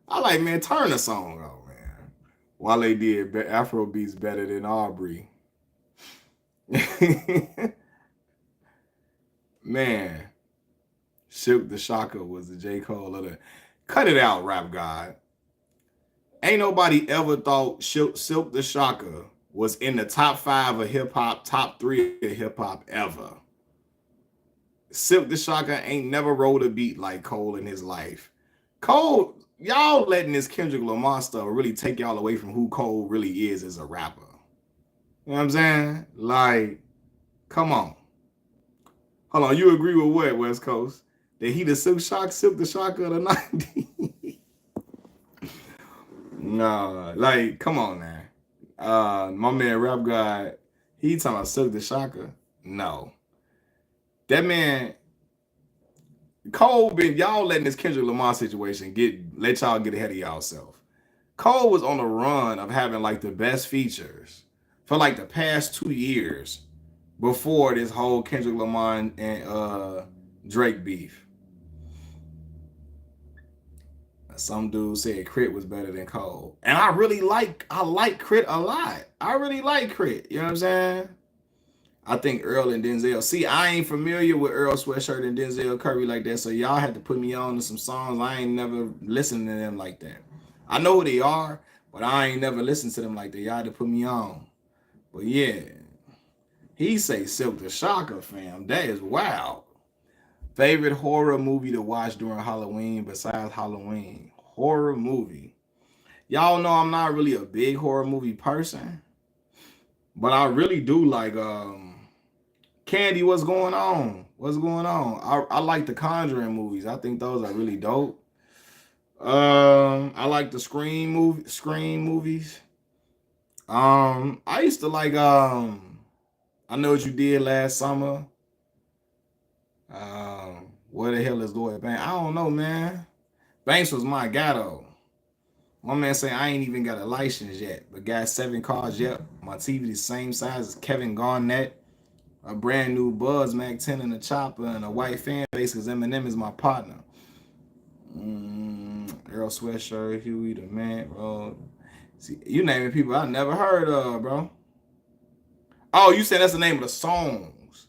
I like, man, turn the song on, man. Wale did Afro beats better than Aubrey. Man, Silk the Shocker was the J. Cole of the... Cut it out, rap god. Ain't nobody ever thought Silk the Shocker was in the top 5 of hip-hop, top 3 of hip-hop ever. Silk the Shocker ain't never wrote a beat like Cole in his life. Cole, y'all letting this Kendrick Lamar stuff really take y'all away from who Cole really is as a rapper. You know what I'm saying? Like, come on. Hold on, you agree with what, West Coast? That he the Silk the Shocker of the 90s? Nah, like, come on now. My man Rap God, he talking about Silk the Shocker. No. That man, Cole y'all letting this Kendrick Lamar situation let y'all get ahead of y'all self. Cole was on a run of having like the best features for like the past 2 years. before this whole Kendrick Lamar and Drake beef. Some dude said Crit was better than Cole, and I like Crit a lot. I really like Crit. You know what I'm saying? I think Earl and Denzel. See, I ain't familiar with Earl Sweatshirt and Denzel Curry like that, so y'all had to put me on to some songs. I ain't never listened to them like that. I know who they are, but I ain't never listened to them like that. Y'all had to put me on. But yeah, he say Silk the Shocker, fam. That is wild. Favorite horror movie to watch during Halloween besides Halloween? Horror movie. Y'all know I'm not really a big horror movie person, but I really do like Candy, what's going on? What's going on? I like the Conjuring movies. I think those are really dope. I like the Scream movies. I used to like I Know What You Did Last Summer. Where the hell is Lloyd Banks? I don't know, man. Banks was my guy though. My man say I ain't even got a license yet, but got 7 cars yet. My TV the same size as Kevin Garnett. A brand new Buzz Mac 10 in a chopper and a white fan base because Eminem is my partner. Earl Sweatshirt, Huey the Man, bro. See, you naming people I never heard of, bro. Oh, you said that's the name of the songs.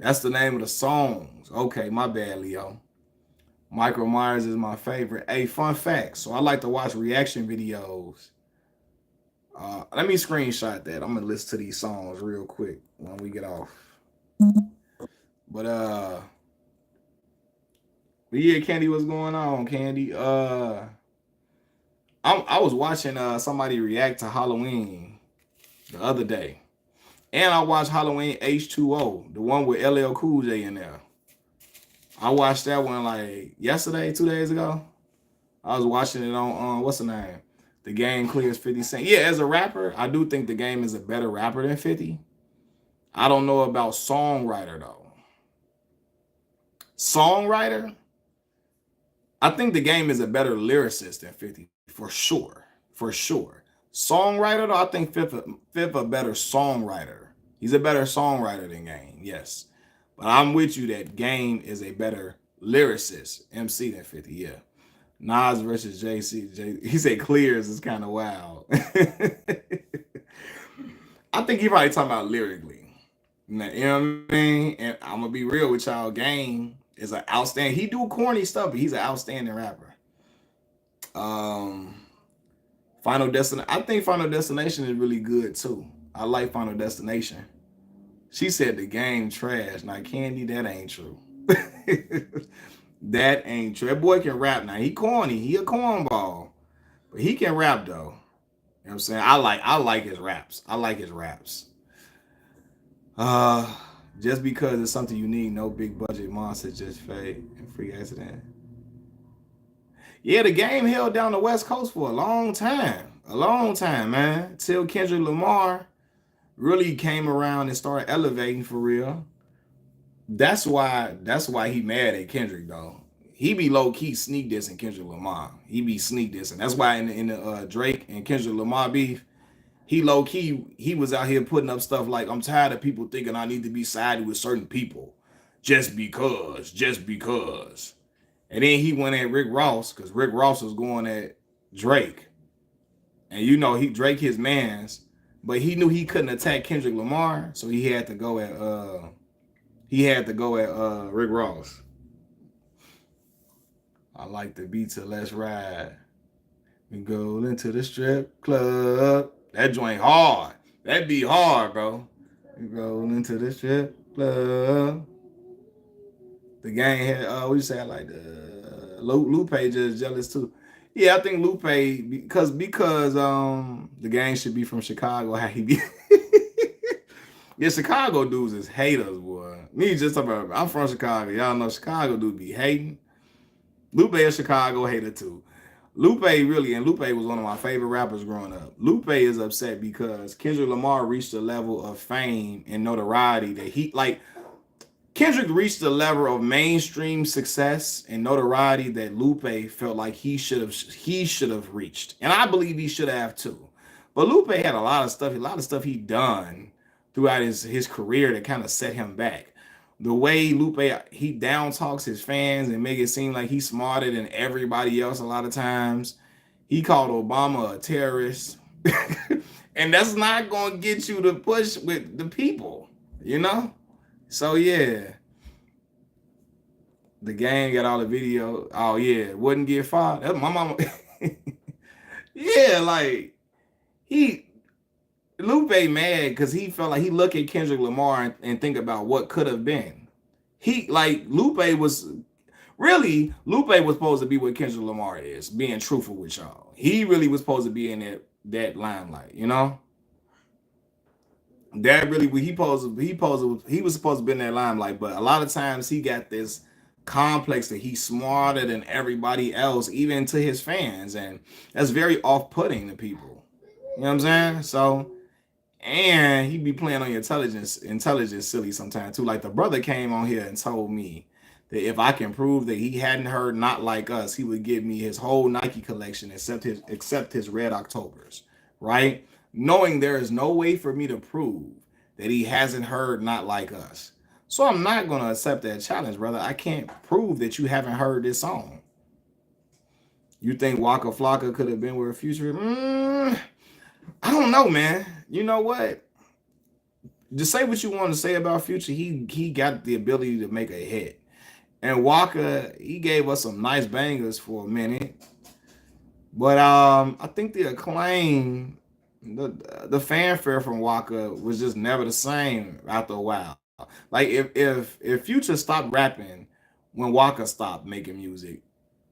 That's the name of the songs. Okay, my bad, Leo. Michael Myers is my favorite. Hey, fun fact. So I like to watch reaction videos. Let me screenshot that. I'm gonna listen to these songs real quick when we get off. But yeah, Candy, what's going on, Candy? I was watching somebody react to Halloween the other day, and I watched Halloween H2O, the one with LL Cool J in there. I watched that one like yesterday, 2 days ago. I was watching it on what's the name? The Game clears 50 Cent. Yeah, as a rapper, I do think the Game is a better rapper than 50. I don't know about songwriter though. Songwriter, I think the Game is a better lyricist than 50 for sure. For sure. Songwriter though, I think Fifth a better songwriter. He's a better songwriter than Game, yes. But I'm with you that Game is a better lyricist, MC than 50, yeah. Nas versus JC. He said Clears is kind of wild. I think he probably talking about lyrically. You know what I mean? And I'm gonna be real with y'all. Game is an outstanding. He do corny stuff, but he's an outstanding rapper. Final Destination. I think Final Destination is really good too. I like Final Destination. She said the Game trash. Now, Candy, that ain't true. That ain't true. That boy can rap now. He corny. He a cornball. But he can rap though. You know what I'm saying? I like his raps. I like his raps. Just because it's something you need, no big budget monster, just fade and free accident. Yeah, the Game held down the West Coast for a long time. A long time, man. Till Kendrick Lamar really came around and started elevating for real. That's why he mad at Kendrick though. He be low key sneak dissing Kendrick Lamar. He be sneak dissing. That's why in the Drake and Kendrick Lamar beef, he low key he was out here putting up stuff like I'm tired of people thinking I need to be sided with certain people just because. And then he went at Rick Ross because Rick Ross was going at Drake, and you know Drake his man's, but he knew he couldn't attack Kendrick Lamar, so he had to go at Rick Ross. I like the beat to Let's Ride. We go into the strip club. That joint hard. That be hard, bro. We go into the strip club. The Gang had what you say? Like Lupe just jealous too. Yeah, I think Lupe because the Gang should be from Chicago. How he be? Yeah, Chicago dudes is haters, boy. Me just talking about, I'm from Chicago. Y'all know Chicago dudes be hating. Lupe a Chicago hater too. Lupe was one of my favorite rappers growing up. Lupe is upset because Kendrick Lamar reached a level of fame and notoriety that Kendrick reached a level of mainstream success and notoriety that Lupe felt like he should have reached. And I believe he should have too. But Lupe had a lot of stuff he done throughout his career that kind of set him back. The way Lupe, he down talks his fans and make it seem like he's smarter than everybody else a lot of times. He called Obama a terrorist. And that's not going to get you to push with the people, you know? So, yeah. The game got all the video. Oh, yeah. Wouldn't get fired. That's my mama. Yeah, like, Lupe mad because he felt like he look at Kendrick Lamar and think about what could have been. Lupe was supposed to be what Kendrick Lamar is, being truthful with y'all. He really was supposed to be in that limelight, you know? That really he was supposed to be in that limelight, but a lot of times he got this complex that he's smarter than everybody else, even to his fans, and that's very off-putting to people. You know what I'm saying? So, and he be playing on your intelligence silly sometimes too. Like the brother came on here and told me that if I can prove that he hadn't heard Not Like Us, he would give me his whole Nike collection except his Red Octobers, right? Knowing there is no way for me to prove that he hasn't heard Not Like Us. So I'm not going to accept that challenge, brother. I can't prove that you haven't heard this song. You think Waka Flocka could have been with Future? I don't know, man. You know what? Just say what you want to say about Future. He got the ability to make a hit. And Waka, he gave us some nice bangers for a minute. But I think the acclaim, the fanfare from Waka was just never the same after a while. Like if Future stopped rapping when Waka stopped making music,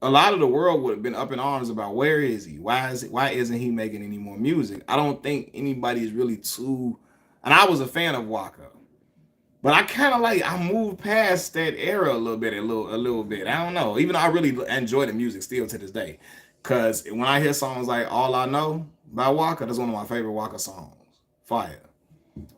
a lot of the world would have been up in arms about where is he? Why isn't he making any more music? I don't think anybody is really too. And I was a fan of Waka, but I moved past that era a little bit. I don't know. Even though I really enjoy the music still to this day, because when I hear songs like All I Know by Waka, that's one of my favorite Waka songs. Fire.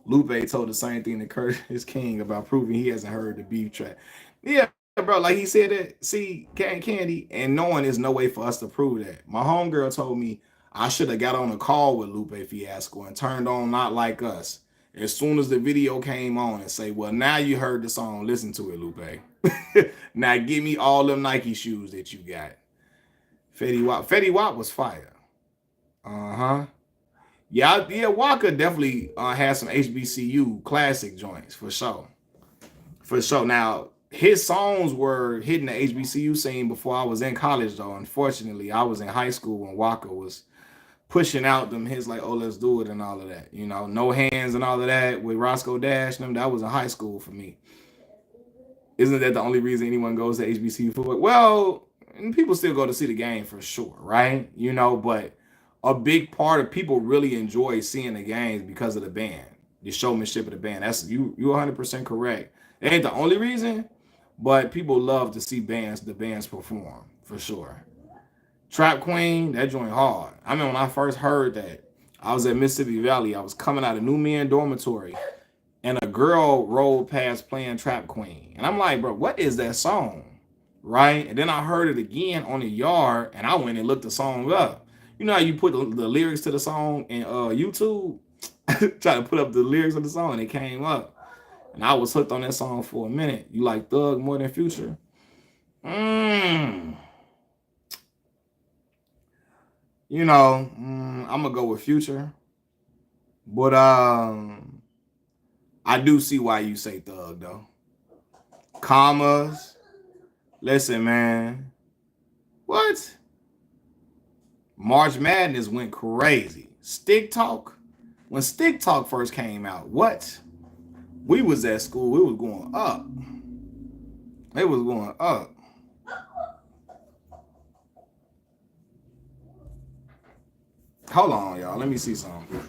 Lupe told the same thing to Curtis King about proving he hasn't heard the beef track. Yeah, bro, like he said that, see, Candy, and knowing there's no way for us to prove that. My homegirl told me I should have got on a call with Lupe Fiasco and turned on Not Like Us as soon as the video came on and say, well, now you heard the song, listen to it, Lupe. Now give me all them Nike shoes that you got. Fetty Wap was fire. Uh-huh. Yeah, Walker definitely has some HBCU classic joints for sure. For sure. Now, his songs were hitting the HBCU scene before I was in college, though. Unfortunately, I was in high school when Walker was pushing out them hits like "Oh Let's Do It" and all of that. You know, No Hands and all of that with Roscoe Dash and them. That was in high school for me. Isn't that the only reason anyone goes to HBCU football? Well, and people still go to see the game for sure, right? You know, but a big part of people really enjoy seeing the games because of the band, the showmanship of the band. That's you 100% correct. It ain't the only reason, but people love to see the bands perform for sure. Trap Queen, that joint hard. I mean, when I first heard that, I was at Mississippi Valley. I was coming out of New Man Dormitory, and a girl rolled past playing Trap Queen. And I'm like, bro, what is that song? Right? And then I heard it again on the yard, and I went and looked the song up. You know how you put the lyrics to the song in YouTube? Try to put up the lyrics of the song, and it came up. And I was hooked on that song for a minute. You like Thug more than Future? You know, I'm going to go with Future. But I do see why you say Thug, though. Commas. Listen, man. What? March Madness went crazy. Stick Talk. When Stick Talk first came out, what? We was at school. It was going up. It was going up. Hold on, y'all. Let me see something.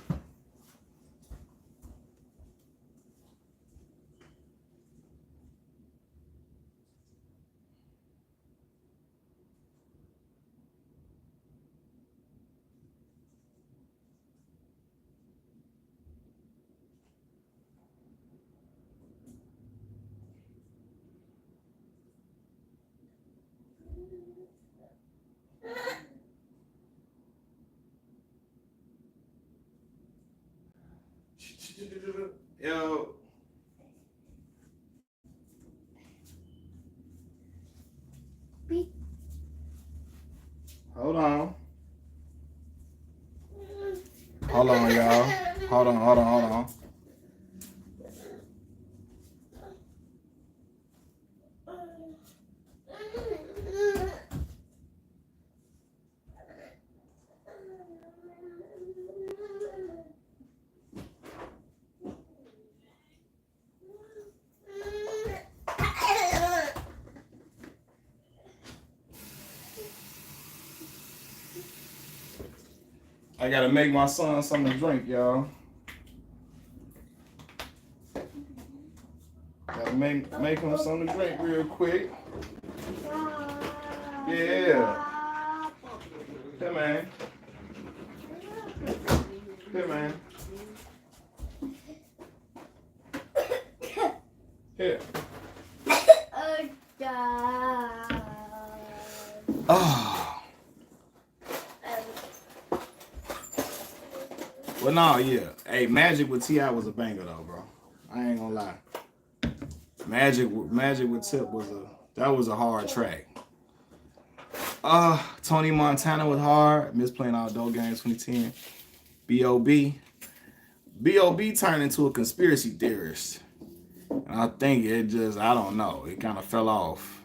Yeah, Hold on, y'all. Hold on. I gotta make my son something to drink, y'all. Gotta make him something to drink real quick. Yeah. Hey, man. Hey, man. Here. Oh. Well, no, yeah. Hey, Magic with T.I. was a banger, though, bro. I ain't gonna lie. Magic with Tip was a hard track. Tony Montana was hard. Miss Playing Outdoor Games 2010. B.O.B. B.O.B. turned into a conspiracy theorist. And I think it just, I don't know, it kind of fell off.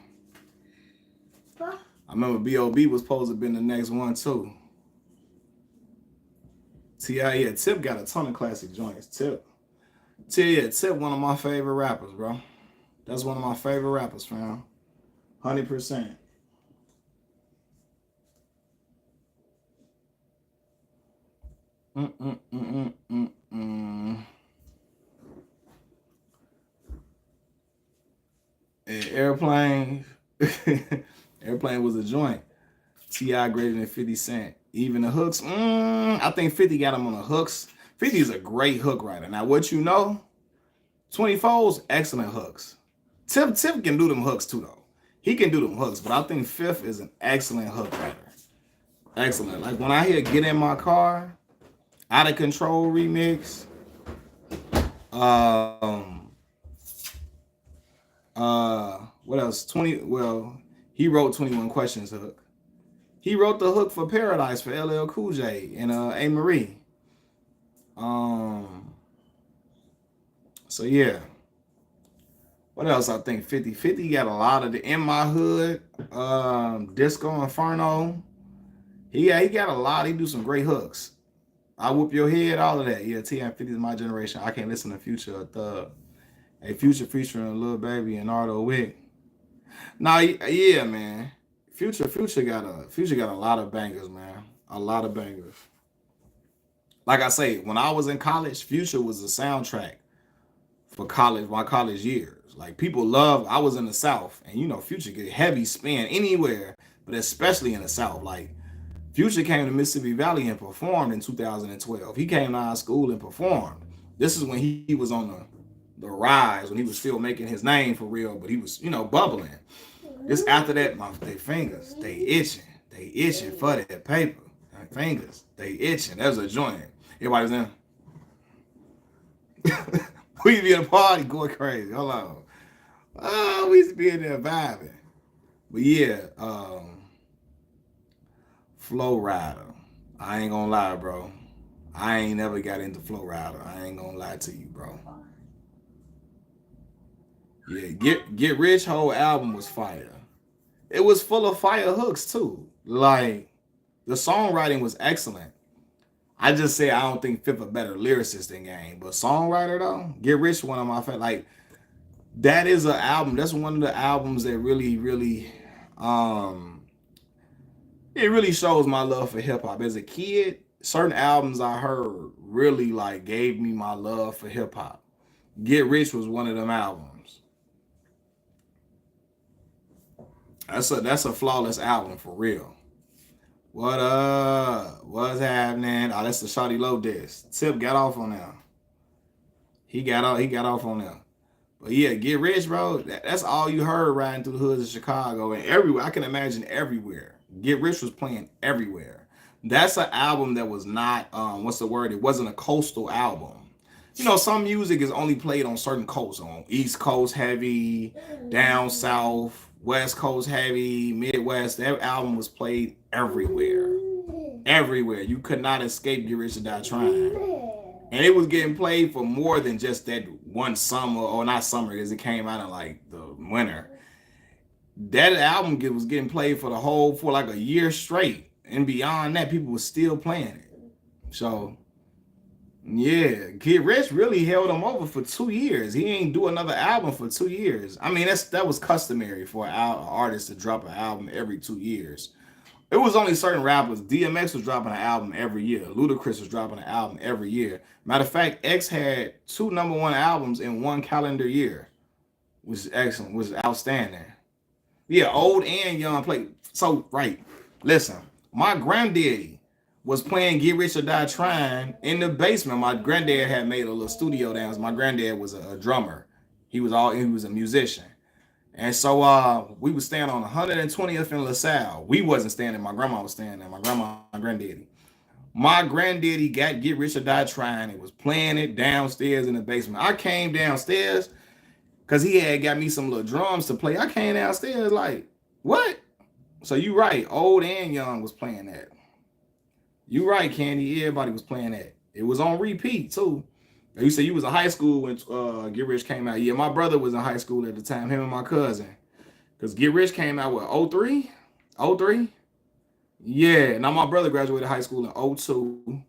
I remember B.O.B. was supposed to have been the next one, too. T.I., yeah, Tip got a ton of classic joints. Tip, one of my favorite rappers, bro. That's one of my favorite rappers, fam. 100%. Airplane. Airplane was a joint. T.I. greater than 50 Cent. Even the hooks, I think 50 got him on the hooks. 50 is a great hook writer. Now, what you know, 24's excellent hooks. Tip can do them hooks too, though. He can do them hooks, but I think Fifth is an excellent hook writer. Excellent. Like when I hear Get In My Car, Out of Control remix. What else? He wrote 21 Questions hook. He wrote the hook for Paradise for LL Cool J and A. Marie. So yeah. What else I think? 50 got a lot of the In My Hood, Disco Inferno. He got a lot. He do some great hooks. I Whoop Your Head, all of that. Yeah, T.I. 50 is my generation. I can't listen to Future or Thug. Hey, Future featuring Lil Baby and Ardo Wick. Nah, yeah, man. Future got a lot of bangers, man. A lot of bangers. Like I say, when I was in college, Future was the soundtrack for my college years. Like people I was in the South, and you know, Future get heavy spin anywhere, but especially in the South. Like Future came to Mississippi Valley and performed in 2012. He came to our school and performed. This is when he was on the rise, when he was still making his name for real, but he was, you know, bubbling. Just after that, their fingers, they itching for that paper. Their fingers, they itching. That was a joint. Everybody's in. We be at a party going crazy. Hold on. Oh, we used to be in there vibing. But yeah, Flow Rider. I ain't gonna lie, bro. I ain't never got into Flow Rider. I ain't gonna lie to you, bro. Yeah, Get Rich whole album was fire. It was full of fire hooks too. Like the songwriting was excellent. I just say I don't think Fifth a better lyricist than Game, but songwriter though, Get Rich one of my favorite. Like that is an album. That's one of the albums that really, it really shows my love for hip hop. As a kid, certain albums I heard really like gave me my love for hip hop. Get Rich was one of them albums. That's a flawless album for real. What up? What's happening? Oh, that's the Shawty Low disc. Tip got off on them. He got off on them. But yeah, Get Rich, bro. That's all you heard riding through the hoods of Chicago and everywhere. I can imagine everywhere. Get Rich was playing everywhere. That's an album that was not what's the word? It wasn't a coastal album. You know, some music is only played on certain coasts. On East Coast heavy, down south, West Coast heavy, Midwest. That album was played everywhere. everywhere. You could not escape Get Rich or Die Trying. And it was getting played for more than just that one summer, or not summer, because it came out in like the winter. That album was getting played for like a year straight. And beyond that, people were still playing it. So, yeah, Get Rich really held him over for 2 years. He ain't do another album for 2 years. I mean, that was customary for an artist to drop an album every 2 years. It was only certain rappers. DMX was dropping an album every year. Ludacris was dropping an album every year. Matter of fact, X had 2 #1 albums in 1 calendar year, which is excellent, which is outstanding. Yeah, old and young play. So, right, listen, my granddaddy was playing Get Rich or Die Trying in the basement. My granddad had made a little studio down. My granddad was a drummer. He was a musician. And so we was staying on 120th and LaSalle. We wasn't staying there. My grandma was staying there. My granddaddy. My granddaddy got Get Rich or Die Trying. It was playing it downstairs in the basement. I came downstairs because he had got me some little drums to play. I came downstairs like, what? So you right. Old and young was playing that. You right, Candy. Everybody was playing that. It was on repeat too. You said you was in high school when Get Rich came out. Yeah, my brother was in high school at the time, him and my cousin. Because Get Rich came out, what, 03? 03? Yeah, now my brother graduated high school in 02.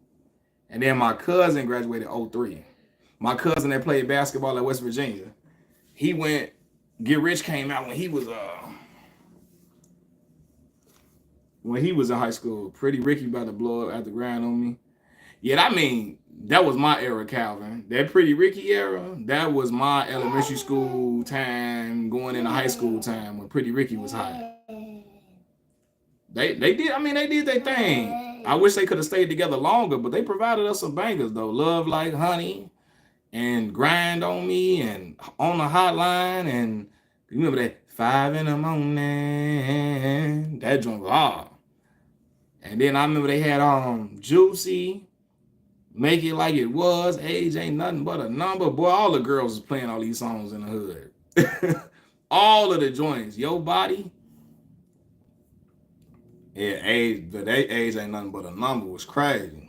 And then my cousin graduated 03. My cousin that played basketball at West Virginia. Get Rich came out when he was in high school. Pretty Ricky about to blow up at the ground on me. Yeah, I mean, that was my era, Calvin. That Pretty Ricky era, that was my elementary school time, going into high school time when Pretty Ricky was hot. They did their thing. I wish they could have stayed together longer, but they provided us some bangers though. Love Like Honey and Grind on Me and On the Hotline, and you remember that 5 in the morning? That joint was hard. And then I remember they had Juicy, Make It Like It Was, Age Ain't Nothing But a Number. Boy, all the girls was playing all these songs in the hood. All of the joints. Your Body. Yeah, Age Ain't Nothing But a Number was crazy.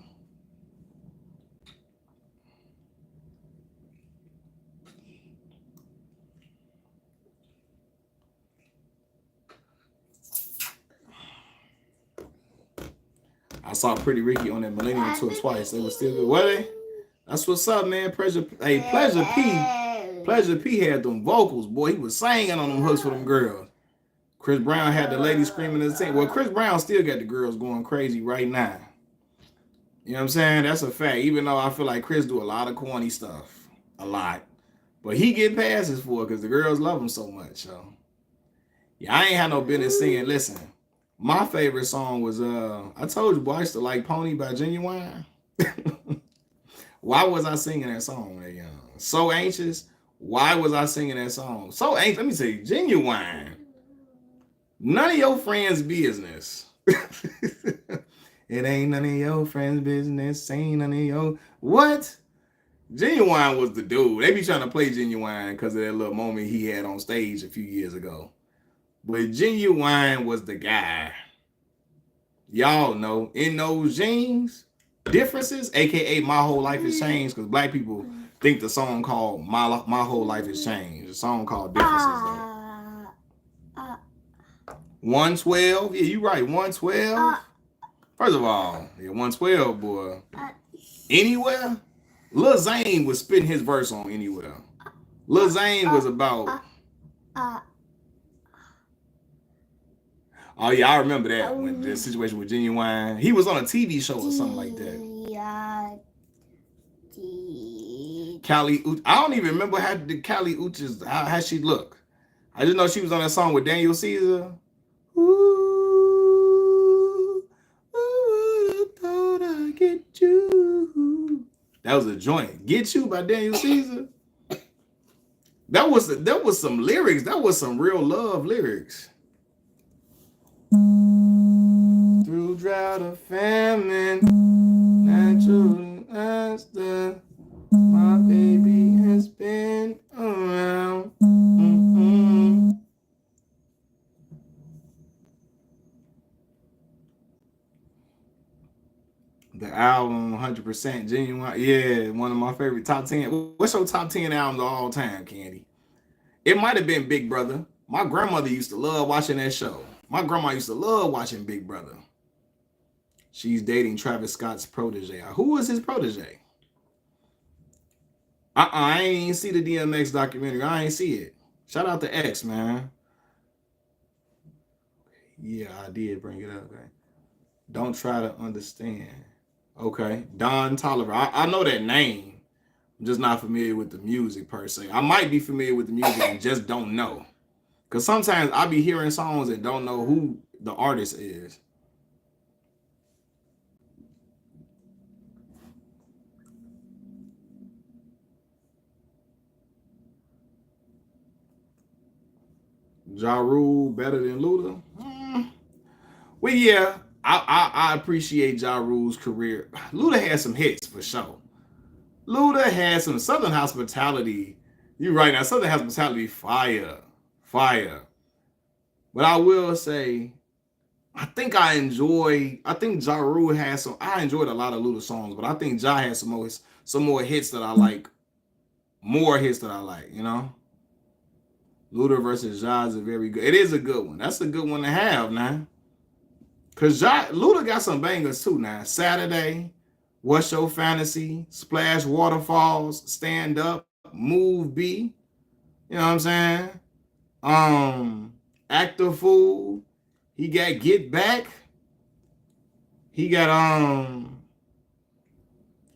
I saw Pretty Ricky on that Millennium Tour twice. They were still good. Were they? That's what's up, man. Pleasure P had them vocals, boy. He was singing on them hooks for them girls. Chris Brown had the lady screaming in the same. Well, Chris Brown still got the girls going crazy right now. You know what I'm saying? That's a fact. Even though I feel like Chris do a lot of corny stuff. A lot. But he get passes for it because the girls love him so much. So, yeah, I ain't had no business singing. Listen, my favorite song was, I told you, boy, I used to like Pony by Genuine. Why was I singing that song? So Anxious. Why was I singing that song? So Anxious. Let me say, Genuine. None of your friends' business. It ain't none of your friends' business. Ain't none of your... What? Genuine was the dude. They be trying to play Genuine because of that little moment he had on stage a few years ago. But Genuine was the guy. Y'all know, in those jeans, Differences, aka My Whole Life Has Changed, because black people think the song called My Whole Life Has Changed. The song called Differences, though. 112, yeah, you right, 112. First of all, yeah, 112, boy. Anywhere? Lil Zane was spitting his verse on Anywhere. Lil Zane was about... Oh, yeah, I remember that, when the situation with Genuine. He was on a TV show or something like that. Kali Uchis. I don't even remember how Kali Uchis, how she look. I just know she was on that song with Daniel Caesar. Ooh, thought I'd get you. That was a joint. Get You by Daniel Caesar. That was some lyrics. That was some real love lyrics. Through drought or famine, natural disaster, my baby has been around. The album 100% genuine. Yeah, one of my favorite top 10. What's your top 10 albums of all time, Candy? It might have been Big Brother. My grandmother used to love watching that show. My grandma used to love watching Big Brother. She's dating Travis Scott's protege. Who is his protege? I ain't see the DMX documentary. I ain't see it. Shout out to X, man. Yeah, I did bring it up. Okay. Don't try to understand. Okay. Don Tolliver. I know that name. I'm just not familiar with the music per se. I might be familiar with the music and just don't know. Because sometimes I be hearing songs and don't know who the artist is. Ja Rule better than Luda? Well, yeah, I appreciate Ja Rule's career. Luda had some hits for sure. Luda had some Southern Hospitality. You right now, Southern Hospitality, fire, fire. But I will say, I think Ja Rule has some. I enjoyed a lot of Luda songs, but I think Ja has some more hits that I like. More hits that I like. You know, Luda versus Ja is a very good. It is a good one. That's a good one to have now. Cause Luda got some bangers too now. Saturday, What's Your Fantasy, Splash Waterfalls, Stand Up, Move B. You know what I'm saying? Act a Fool. He got Get Back. He got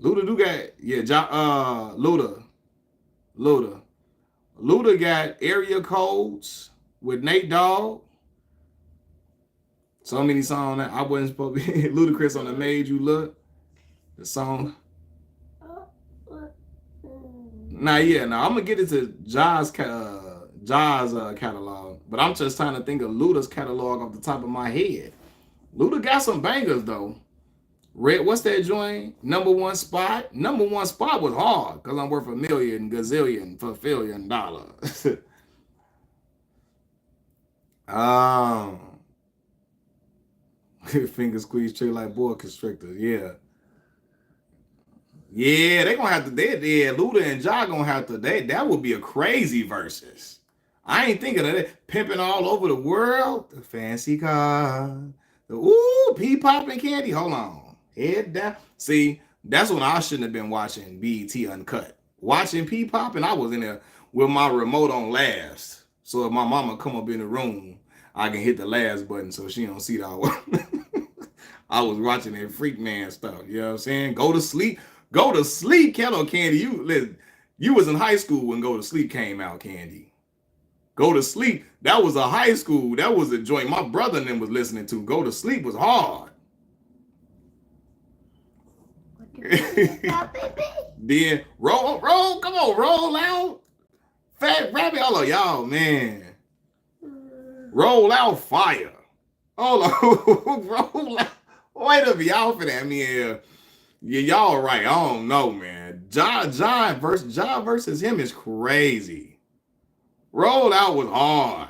Luda do got Luda. Luda. Luda got Area Codes with Nate Dogg. So many songs that I wasn't supposed to be. Ludacris on the Made You Look. The song. I'm gonna get into Ja's catalog, but I'm just trying to think of Luda's catalog off the top of my head. Luda got some bangers though. Red, what's that joint? Number one spot. Number one spot was hard because I'm worth a million, gazillion, fulfillion dollars. um, finger squeeze trick like boa constrictor. Yeah. Yeah, they gonna have to. Luda and Ja gonna have to. That would be a crazy versus. I ain't thinking of that. Pimping all over the world. The fancy car. The pee popping candy. Hold on. Head down. See, that's when I shouldn't have been watching BET Uncut. Watching pee popping, I was in there with my remote on last. So if my mama come up in the room, I can hit the last button so she don't see that. I was watching that freak man stuff. You know what I'm saying? Go to sleep. Go to sleep, Kettle Candy. You was in high school when Go to Sleep came out, Candy. Go to Sleep. That was a high school. That was a joint my brother and them was listening to. Go to Sleep was hard. Then roll, come on, roll out. Fat Rabbit, all of y'all, man. Roll out fire. Hold on, roll out. Wait a minute, y'all for that, man. Yeah, y'all right. I don't know, man. Ja versus him is crazy. Roll Out was hard.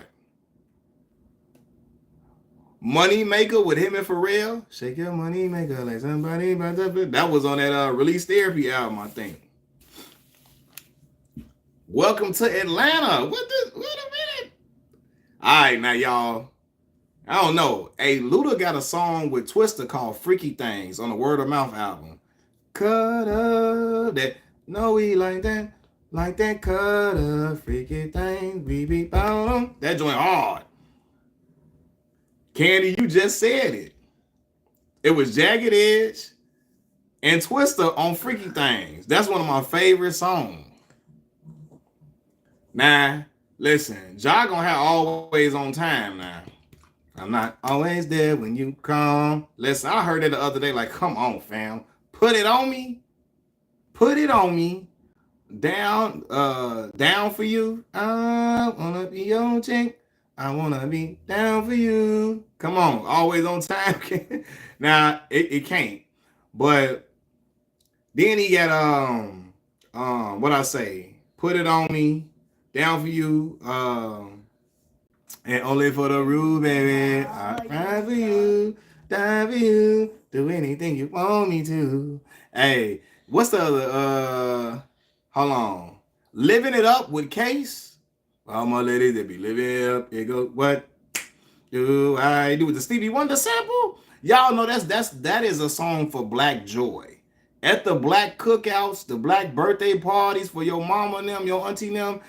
Money Maker with him and Pharrell. Shake your money maker like somebody. That was on that Release Therapy album, I think. Welcome to Atlanta. Wait a minute. All right, now y'all. I don't know. Hey, Luda got a song with Twista called Freaky Things on the Word of Mouth album. Cut up that. No, we like that cut up freaky things. Beep, that joint hard. Candy, you just said it. It was Jagged Edge and Twista on Freaky Things. That's one of my favorite songs. Now, listen, Ja gonna have Always on Time now. I'm not always there when you come. Listen, I heard it the other day, like, come on, fam. Put it on me. Put it on me. Down for you. I wanna be your chick. I wanna be down for you. Come on, Always on Time. Now it can't. But then he got what I say, Put It On Me, Down for You, and Only for the Rule, baby. I cry for you, die for you, Do anything you want me to. Hey, what's the other? Hold on. Living It Up with Case. All my ladies that be living it up. It goes, what do I do with the Stevie Wonder sample? Y'all know that is a song for Black joy. At the black cookouts, the black birthday parties for your mama and them, your auntie and them,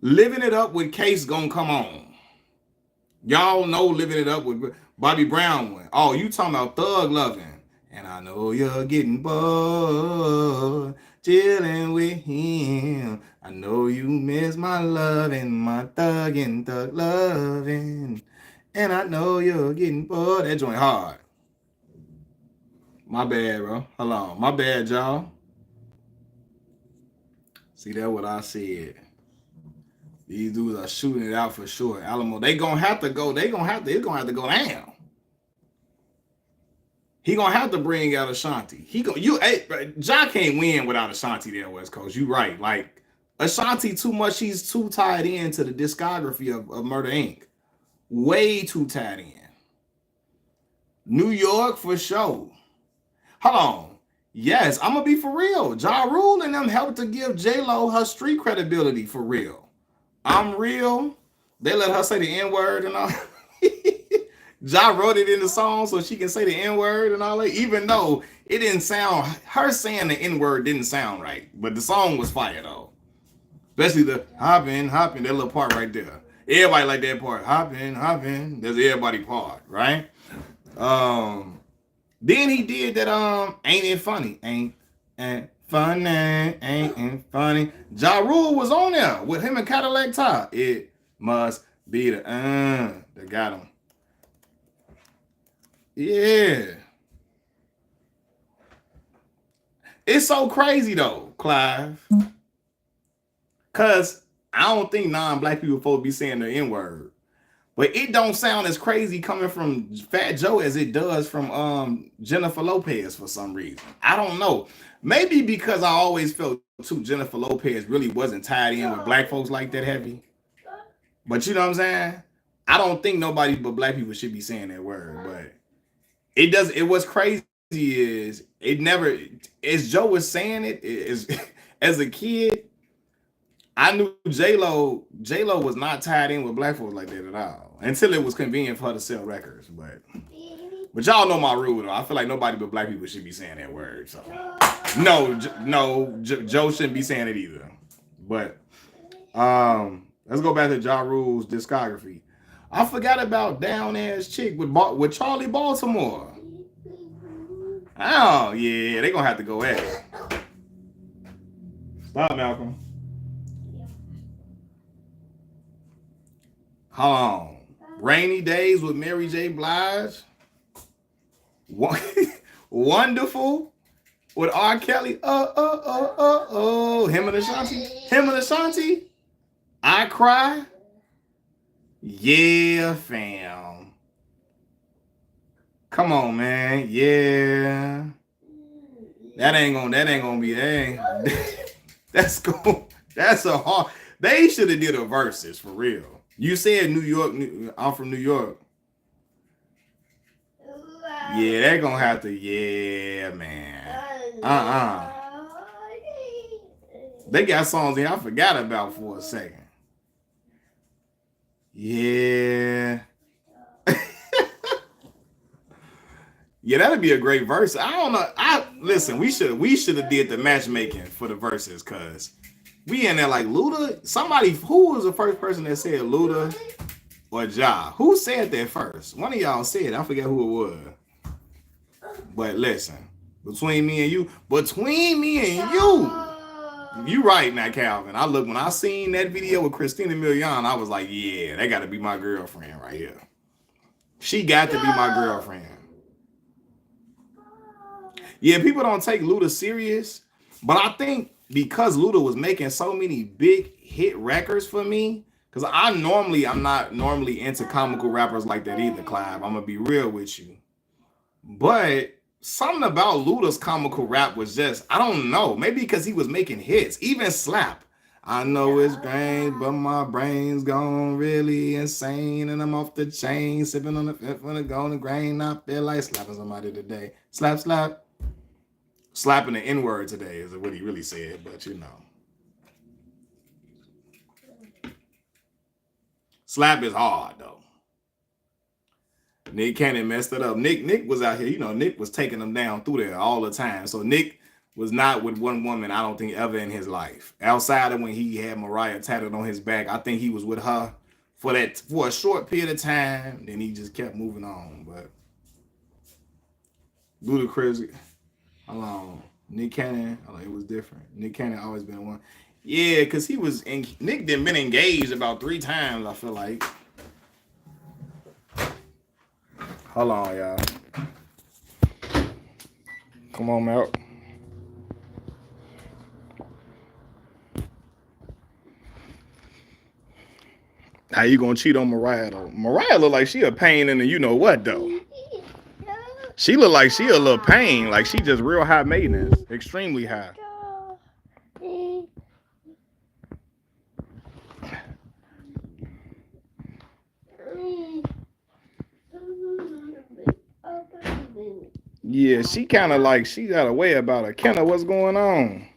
Living It Up with Case gonna come on. Y'all know Living It Up with Bobby Brown one. Oh, you talking about Thug Loving. And I know you're getting bored chilling with him. I know you miss my loving, my thug loving. And I know you're getting bored. That joint hard. My bad, bro. Hold on. My bad, y'all. See, that's what I said. These dudes are shooting it out for sure. Alamo, they gonna have to go. It's gonna have to go down. He gonna have to bring out Ashanti. Ja can't win without Ashanti there, West Coast. You right. Like Ashanti too much. She's too tied into the discography of Murder Inc. Way too tied in. New York for sure. Hold on. Yes, I'm gonna be for real. Ja Rule and them helped to give J-Lo her street credibility for real. I'm real. They let her say the N-word and all. Ja wrote it in the song so she can say the N-word and all that, even though it didn't sound, her saying the N-word didn't sound right. But the song was fire though. Especially the hopping, that little part right there. Everybody like that part. Hopping. That's everybody part, right? Then he did that Ain't It Funny? Ain't funny. Ja Rule was on there with him and Cadillac Top. It must be that got him. Yeah. It's so crazy though, Clive. Cause I don't think non-black people supposed to be saying the N-word. But it don't sound as crazy coming from Fat Joe as it does from Jennifer Lopez for some reason. I don't know. Maybe because I always felt too Jennifer Lopez really wasn't tied in with black folks like that heavy. But you know what I'm saying? I don't think nobody but black people should be saying that word. But it does. It what's crazy is it never. As Joe was saying it, is as a kid, I knew J-Lo was not tied in with black folks like that at all until it was convenient for her to sell records. But y'all know my rule though. I feel like nobody but black people should be saying that word. So Joe shouldn't be saying it either. But let's go back to Ja Rule's discography. I forgot about Down Ass Chick with Charlie Baltimore. Oh yeah, they gonna have to go at it. Stop, Malcolm. Hold on. Rainy Days with Mary J. Blige. Wonderful with R. Kelly. Him and Ashanti. I Cry. Yeah, fam. Come on, man. Yeah. That ain't gonna be that's a hard. They should have did a verses for real. You said New York. I'm from New York. Yeah, they're gonna have to. Yeah, man. They got songs in I forgot about for a second. Yeah. Yeah, that'd be a great verse. I don't know. Listen. We should have did the matchmaking for the verses because we in there like Luda. Somebody who was the first person that said Luda or Ja? Who said that first? One of y'all said. I forget who it was. But listen, between me and you, you right now, Calvin. When I seen that video with Christina Milian, I was like, yeah, that got to be my girlfriend right here. She got to be my girlfriend. Yeah, people don't take Luda serious, but I think because Luda was making so many big hit records for me, because I'm not normally into comical rappers like that either, Clive. I'm gonna be real with you. But something about Luda's comical rap was just, I don't know, maybe because he was making hits, even Slap. I know it's strange, but my brain's gone really insane, and I'm off the chain, sipping on the fifth on the golden grain. I feel like slapping somebody today. Slap, slap. Slapping the N-word today is what he really said, but you know. Slap is hard though. Nick Cannon messed it up. Nick was out here, you know, Nick was taking them down through there all the time. So Nick was not with one woman, I don't think, ever in his life. Outside of when he had Mariah tatted on his back, I think he was with her for a short period of time. Then he just kept moving on. But Ludacris, hold on. Nick Cannon, it was different. Nick Cannon always been one. Yeah, because Nick done been engaged about 3 times, I feel like. Hold on, y'all. Come on, Mel. How you gonna cheat on Mariah though? Mariah look like she a pain in the you know what though. She look like she a little pain, like she just real high maintenance, extremely high. Yeah, she kind of like she got a way about her. Kenna, what's going on?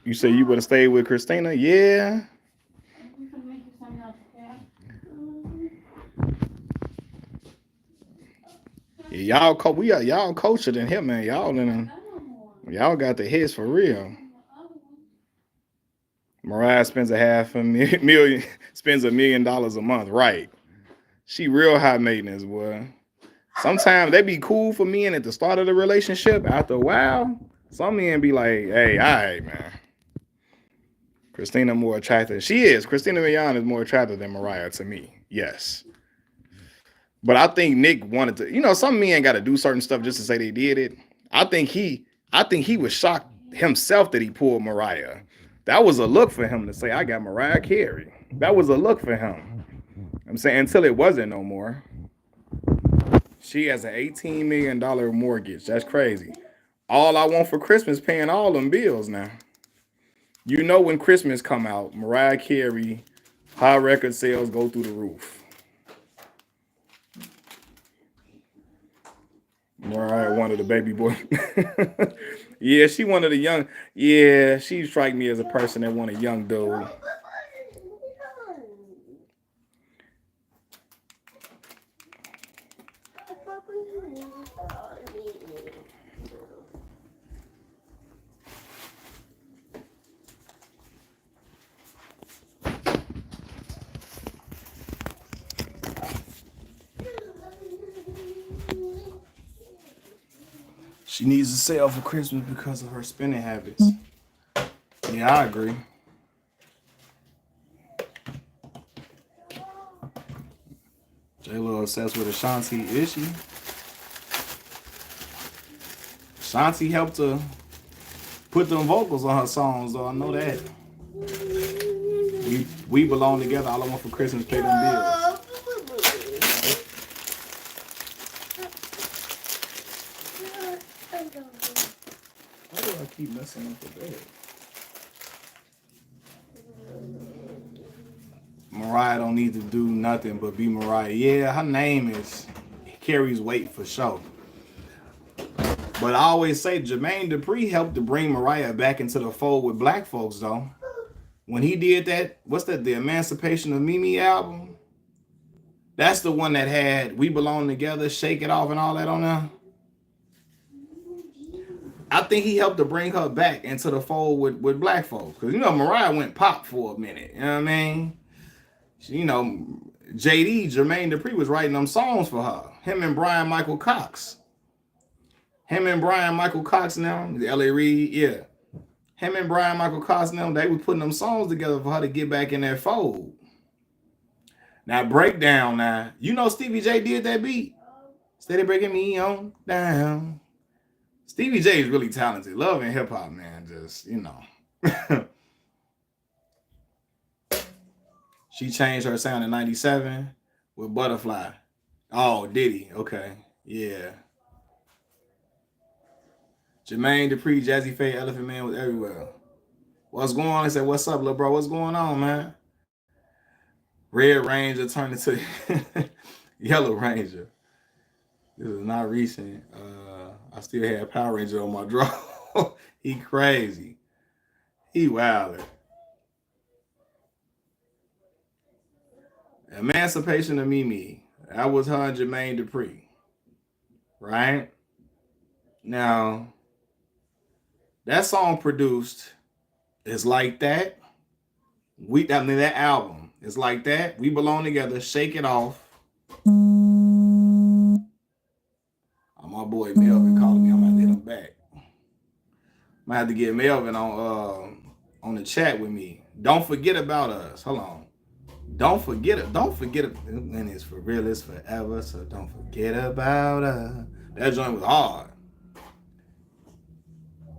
You say you would have stayed with Christina? Yeah. Yeah, y'all cultured than him, man. Y'all got the hits for real. Mariah spends spends $1 million a month, right? She real high maintenance, boy. Sometimes they be cool for men at the start of the relationship. After a while, some men be like, "Hey, all right, man." Christina more attractive. She is. Christina Milian is more attractive than Mariah to me. Yes. But I think Nick wanted to, you know, some men got to do certain stuff just to say they did it. I think he was shocked himself that he pulled Mariah. That was a look for him to say, I got Mariah Carey. That was a look for him. I'm saying until it wasn't no more. She has an $18 million mortgage. That's crazy. All I want for Christmas paying all them bills now. You know when Christmas come out, Mariah Carey, her record sales go through the roof. Mariah wanted a baby boy. Yeah, she wanted a young. Yeah, she strike me as a person that want a young dude. She needs to sell for Christmas because of her spending habits. Yeah, I agree. J-Lo obsessed with Ashanti, is she? Ashanti helped her put them vocals on her songs, though. I know that. We belong together. All I want for Christmas, pay them bills. Why do I keep messing up the bed? Mariah don't need to do nothing but be Mariah. Yeah, her name carries weight for sure. But I always say Jermaine Dupri helped to bring Mariah back into the fold with black folks, though. When he did that, what's that, the Emancipation of Mimi album? That's the one that had We Belong Together, Shake It Off, and all that on there. I think he helped to bring her back into the fold with black folks. Because, you know, Mariah went pop for a minute. You know what I mean? You know, Jermaine Dupri, was writing them songs for her. Him and Brian Michael Cox. Now, the L.A. Reid, yeah. Him and Brian Michael Cox now, they were putting them songs together for her to get back in that fold. Now, breakdown now. You know Stevie J did that beat? Steady breaking me on down. Stevie J is really talented. Love and hip hop, man. Just, you know. She changed her sound in 97 with Butterfly. Oh, Diddy. Okay. Yeah. Jermaine Dupri, Jazzy Faye, Elephant Man was everywhere. What's going on? I said, what's up, little bro? What's going on, man? Red Ranger turned into Yellow Ranger. This is not recent. I still had Power Ranger on my draw. He crazy. He wild. Emancipation of Mimi. That was her and Jermaine Dupri. Right? Now, that song produced It's Like That. That album is Like That. We Belong Together. Shake It Off. Oh, my boy Melvin calling me. I'm gonna hit him back. Might have to get Melvin on the chat with me. Don't forget about us. Hold on. Don't forget it. When it's for real, it's forever. So don't forget about us. That joint was hard.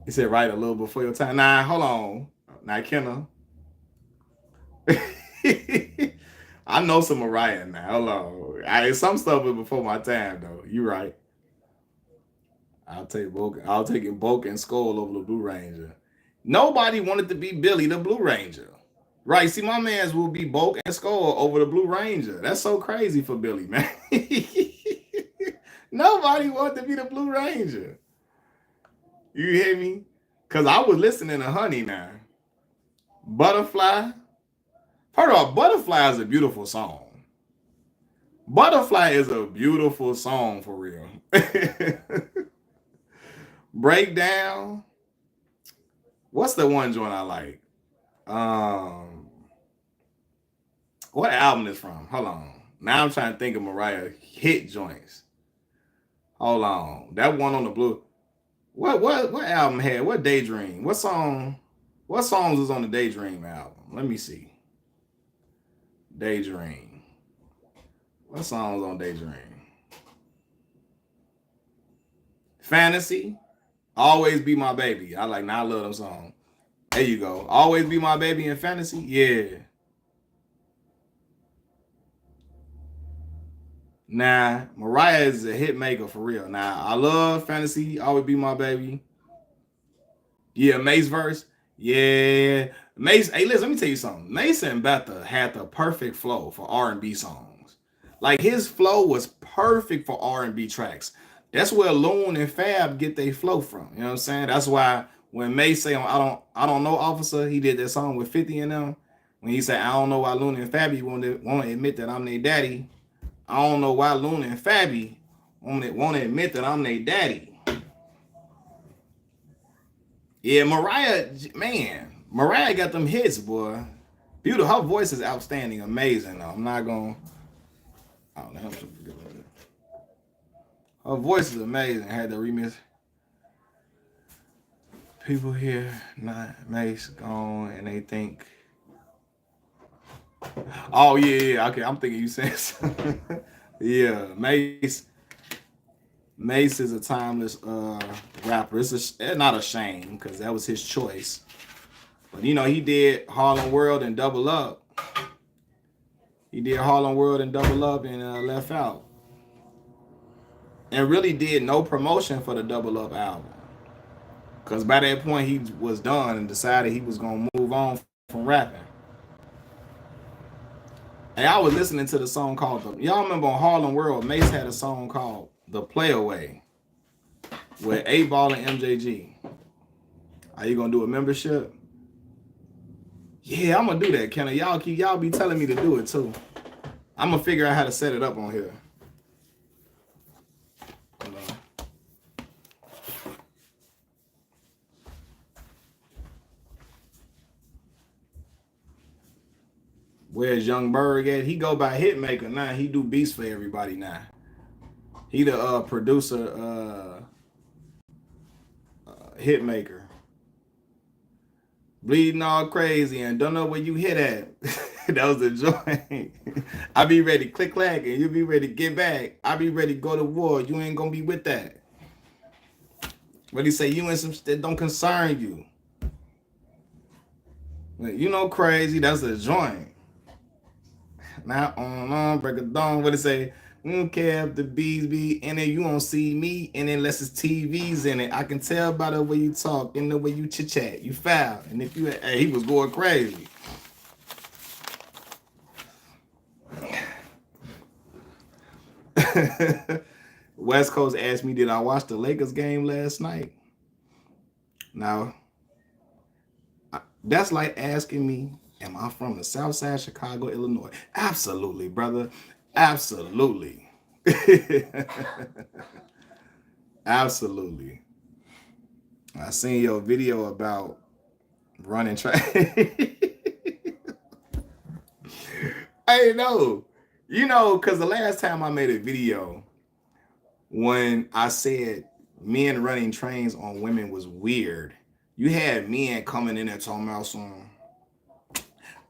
He said, right a little before your time. Nah, hold on. Now, Kenna. I know some Mariah now. Hold on. Some stuff was before my time, though. You right. I'll take Boca and Skull over the Blue Ranger. Nobody wanted to be Billy the Blue Ranger. Right. See, my mans will be Boca and Skull over the Blue Ranger. That's so crazy for Billy, man. Nobody wanted to be the Blue Ranger. You hear me? Because I was listening to Honey now. Butterfly. First of all, Butterfly is a beautiful song. Butterfly is a beautiful song for real. Breakdown. What's the one joint I like? What album is from? Hold on. Now I'm trying to think of Mariah hit joints. Hold on. That one on the blue. What album had? What Daydream? What songs was on the Daydream album? Let me see. Daydream. What songs on Daydream? Fantasy. Always Be My Baby. I love them songs. There you go. Always Be My Baby in Fantasy. Yeah. Nah, Mariah is a hit maker for real. Nah, I love Fantasy. Always Be My Baby. Yeah, Mace verse. Yeah. Mace, hey, listen, let me tell you something. Mace and Betha had the perfect flow for R&B songs. Like, his flow was perfect for R&B tracks. That's where Loon and Fab get their flow from. You know what I'm saying? That's why when Mace say on I don't know, Officer, he did that song with 50 and them. When he said, I don't know why Loon and Fabby want to admit that I'm their daddy. I don't know why Loon and Fabby want to admit that I'm their daddy. Yeah, Mariah, man. Mariah got them hits, boy. Beautiful. Her voice is outstanding, amazing, though. I'm not going to... Oh, no, her voice is amazing. I had to remix. People here, not Mace gone, and they think... Oh, yeah. Okay, I'm thinking you saying something. Yeah, Mace is a timeless rapper. It's not a shame because that was his choice. But, you know, he did Harlem World and Double Up. He did Harlem World and Double Up and Left Out. And really did no promotion for the Double Up album. Because by that point, he was done and decided he was going to move on from rapping. And I was listening to the song called... Y'all remember on Harlem World, Mace had a song called The Playaway with 8Ball and MJG. Are you going to do a membership? Yeah, I'm going to do that, Kenna. Y'all be telling me to do it, too. I'm going to figure out how to set it up on here. Where's Young Berg at? He go by Hitmaker now. He do beats for everybody now. He the producer, Hitmaker. Bleeding all crazy and don't know where you hit at. That was the joint. I be ready, click clack, and you be ready to get back. I be ready to go to war. You ain't gonna be with that. What he say? You in some shit that don't concern you. You know, crazy. That's a joint. Now on break it down. What it say? don't care if the bees be in it, you won't see me in it unless it's TVs in it. I can tell by the way you talk and the way you chit chat. You foul. And if you, hey, he was going crazy. West Coast asked me, did I watch the Lakers game last night? Now, that's like asking me, am I from the South Side, Chicago, Illinois? Absolutely, brother. Absolutely. Absolutely. I seen your video about running track. I know. You know, because the last time I made a video, when I said men running trains on women was weird, you had men coming in there talking about some,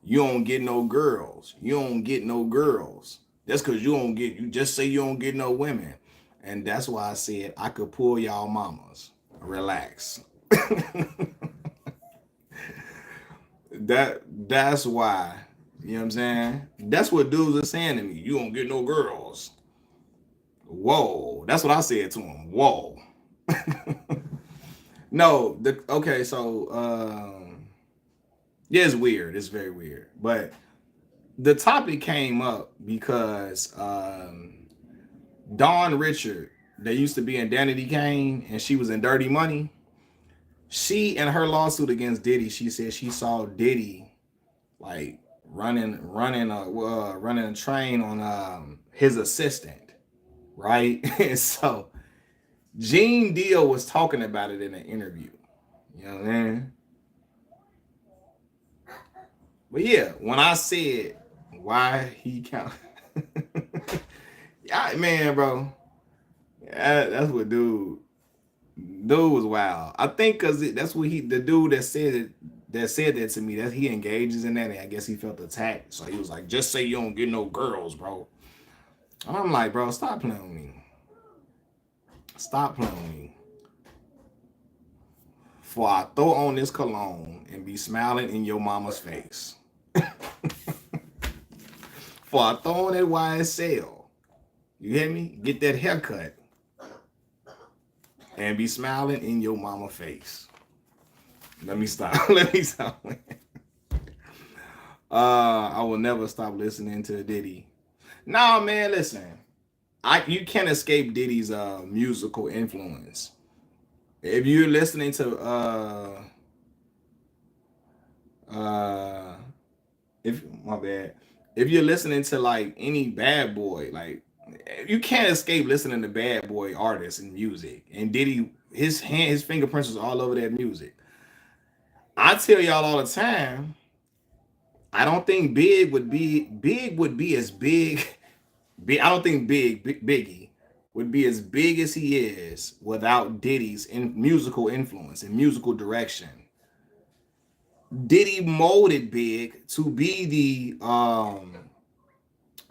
you don't get no girls. You don't get no girls. That's because you just say you don't get no women. And that's why I said I could pull y'all mamas. Relax. That's why. You know what I'm saying? That's what dudes are saying to me. You don't get no girls. Whoa. That's what I said to him. Whoa. No, okay, so yeah, it's weird. It's very weird. But the topic came up because Dawn Richard, that used to be in Danity Kane, and she was in Dirty Money. She, in her lawsuit against Diddy, she said she saw Diddy like running a train on his assistant, right? And so Gene Deal was talking about it in an interview. You know what I mean? But yeah, when I said why he count, yeah, man, bro, that's what dude was wild. I think because that's what the dude that said that to me, that he engages in that, and I guess he felt attacked, so he was like, just say you don't get no girls, bro. And I'm like, bro, stop playing with me. Stop playing with me. For I throw on this cologne and be smiling in your mama's face. For I throw on that YSL. You hear me? Get that haircut. And be smiling in your mama face. Let me stop. Let me stop. I will never stop listening to Diddy. Nah, man, listen. You can't escape Diddy's musical influence. If you're listening to if you're listening to like any Bad Boy, like you can't escape listening to Bad Boy artists and music. And Diddy, his fingerprints is all over that music. I tell y'all all the time, I don't think Big would be as big. I don't think Biggie would be as big as he is without Diddy's musical influence and musical direction. Diddy molded Big to be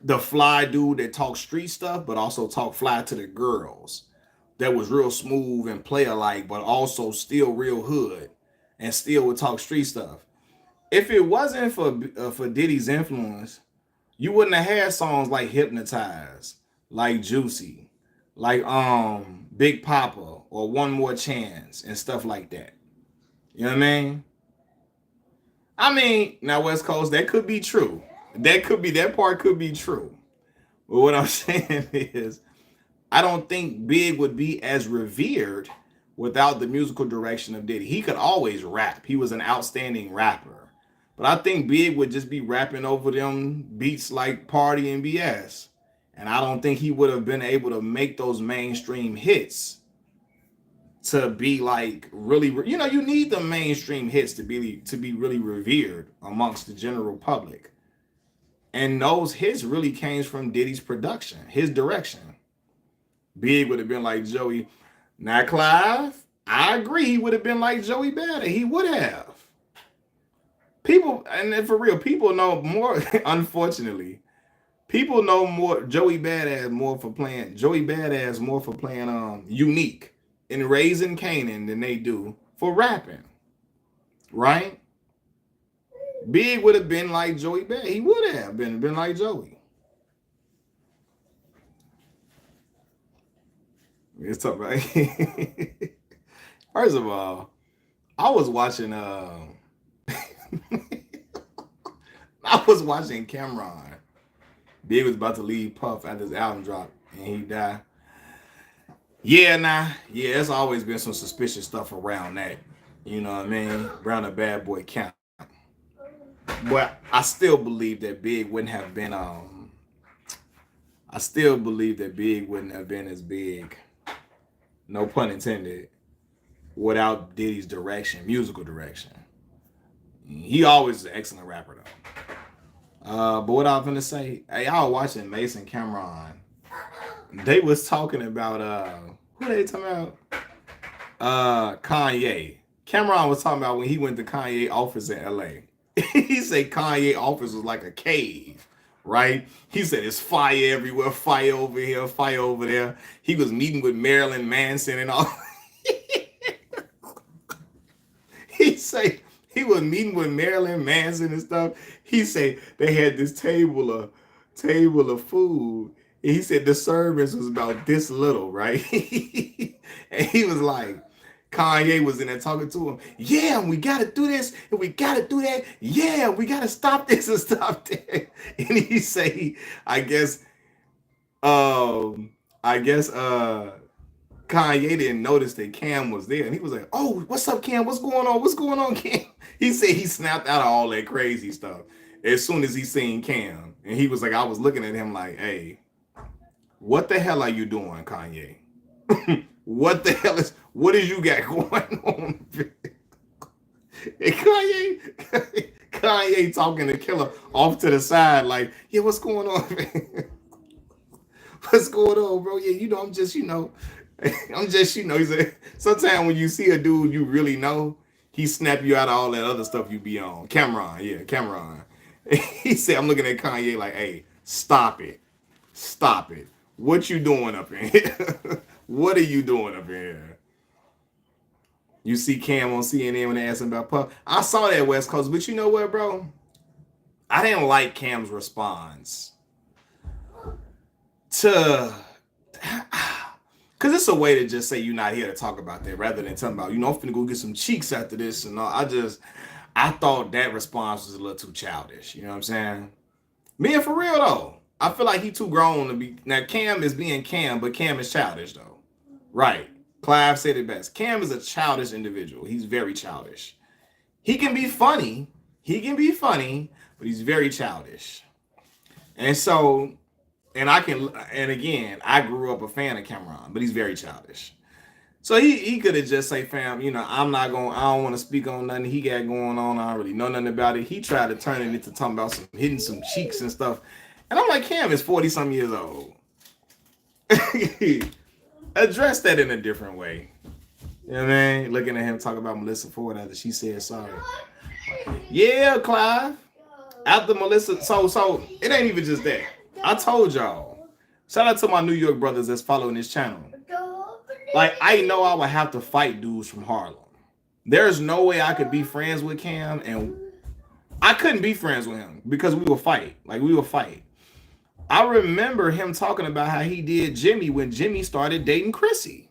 the fly dude that talks street stuff, but also talk fly to the girls. That was real smooth and player like, but also still real hood, and still would talk street stuff. If it wasn't for Diddy's influence, you wouldn't have had songs like Hypnotize, like Juicy, like Big Papa or One More Chance and stuff like that. You know what I mean? Now West Coast, that could be true. That part could be true. But what I'm saying is, I don't think Big would be as revered without the musical direction of Diddy. He could always rap. He was an outstanding rapper. But I think Big would just be rapping over them beats like Party and BS. And I don't think he would have been able to make those mainstream hits to be like really, you need the mainstream hits to be really revered amongst the general public. And those hits really came from Diddy's production, his direction. Big would have been like Joey. Now, Clive, I agree, he would have been like Joey Badass. He would have. People, and then for real, people know more, unfortunately. People know more Joey Badass more for playing Unique in Raising Canaan than they do for rapping. Right? Big would have been like Joey Badass. He would have been like Joey. Let's talk about. First of all, I was watching. I was watching Cameron. Big was about to leave Puff after his album dropped, and he died. Yeah, it's always been some suspicious stuff around that. You know what I mean? Around the Bad Boy count. But I still believe that Big wouldn't have been. I still believe that Big wouldn't have been as big. No pun intended. Without Diddy's direction, musical direction. He always is an excellent rapper though. But what I was gonna say, hey, y'all watching Mace and Cameron. They was talking about who they talking about? Kanye. Cameron was talking about when he went to Kanye office in LA. He said Kanye office was like a cave, right? He said it's fire everywhere, fire over here, fire over there. He was meeting with Marilyn Manson and all. He say he was meeting with Marilyn Manson and stuff. He said they had this table of food. And he said the service was about this little, right? And he was like, Kanye was in there talking to him. Yeah, we gotta do this and we gotta do that. Yeah, we gotta stop this and stop that. And he say, I guess Kanye didn't notice that Cam was there, and he was like, "Oh, what's up, Cam? What's going on? What's going on, Cam?" He said he snapped out of all that crazy stuff as soon as he seen Cam, and he was like, "I was looking at him like, hey, what the hell are you doing, Kanye? What the hell is? What is you got going on?" And Kanye talking to Killer off to the side, like, "Yeah, what's going on, man? What's going on, bro? Yeah, I'm just, he said, sometimes when you see a dude you really know, he snap you out of all that other stuff you be on. Cameron. He said, I'm looking at Kanye like, hey, stop it. What you doing up in here? What are you doing up in here? You see Cam on CNN when they asked him about Puff. I saw that West Coast, but you know what, bro? I didn't like Cam's response to, because it's a way to just say you're not here to talk about that rather than talking about, I'm finna go get some cheeks after this and all. I thought that response was a little too childish. You know what I'm saying? Man, for real though, I feel like he too grown to be. Now Cam is being Cam, but Cam is childish though. Right. Clive said it best. Cam is a childish individual. He's very childish. He can be funny, but he's very childish. And so, and again, I grew up a fan of Cameron, but he's very childish. So he could have just say, fam, I don't want to speak on nothing he got going on. I don't really know nothing about it. He tried to turn it into talking about hitting some cheeks and stuff. And I'm like, Cam is 40-some years old. Address that in a different way. You know what I mean? Looking at him talk about Melissa Ford after she said sorry. Yeah, Clive. After Melissa, so it ain't even just that. I told y'all. Shout out to my New York brothers that's following this channel. Like, I know I would have to fight dudes from Harlem. There's no way I could be friends with Cam, and I couldn't be friends with him because we would fight. I remember him talking about how he did Jimmy when Jimmy started dating Chrissy.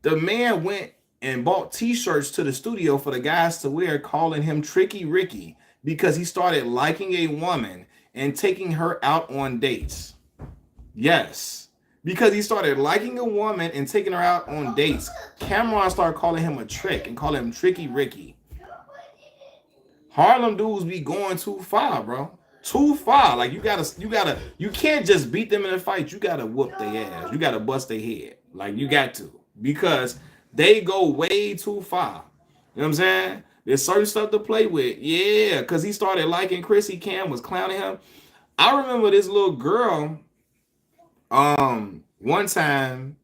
The man went and bought t-shirts to the studio for the guys to wear, calling him Tricky Ricky because he started liking a woman and taking her out on dates. Yes, because he started liking a woman and taking her out on dates. Cameron started calling him a trick and calling him Tricky Ricky. Harlem dudes be going too far, bro. Too far. Like, you can't just beat them in a fight. You gotta whoop their ass. You gotta bust their head. Like, you got to, because they go way too far. You know what I'm saying? There's certain stuff to play with. Yeah, because he started liking Chrissy. Cam was clowning him. I remember this little girl. One time,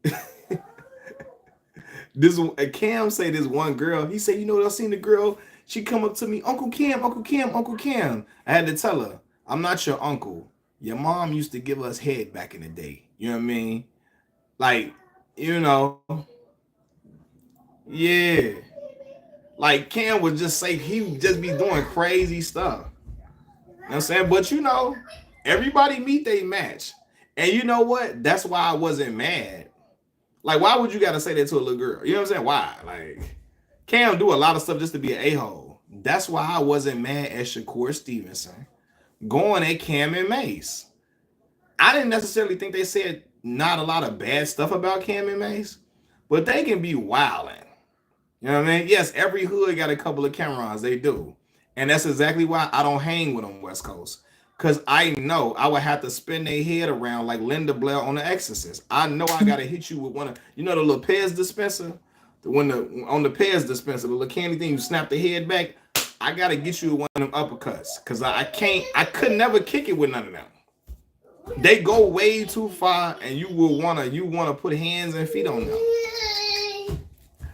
Cam say this one girl. He said, I seen the girl. She come up to me, Uncle Cam. I had to tell her, I'm not your uncle. Your mom used to give us head back in the day. You know what I mean? Like, yeah. Like, Cam would just say, he would just be doing crazy stuff. You know what I'm saying? But everybody meet they match. And you know what? That's why I wasn't mad. Like, why would you gotta say that to a little girl? You know what I'm saying? Why? Like, Cam do a lot of stuff just to be an a-hole. That's why I wasn't mad at Shakur Stevenson going at Cam and Mace. I didn't necessarily think they said not a lot of bad stuff about Cam and Mace, but they can be wilding. You know what I mean? Yes, every hood got a couple of Camerons. They do. And that's exactly why I don't hang with them West Coast. Because I know I would have to spin their head around like Linda Blair on The Exorcist. I know I got to hit you with one of, the little Pez dispenser? On the Pez dispenser, the little candy thing, you snap the head back. I got to get you with one of them uppercuts. Because I could never kick it with none of them. They go way too far, and you wanna put hands and feet on them.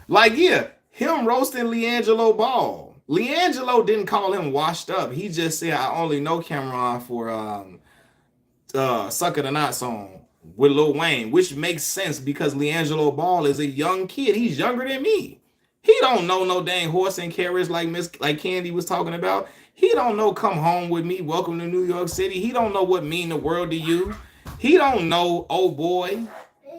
Like, yeah, him roasting LeAngelo Ball. LeAngelo didn't call him washed up. He just said, I only know Cameron for Sucker the Knot song with Lil Wayne, which makes sense because LeAngelo Ball is a young kid. He's younger than me. He don't know no dang horse and carriage like Candy was talking about. He don't know Come Home With Me, Welcome to New York City. He don't know what mean the world to you. He don't know Oh Boy. You know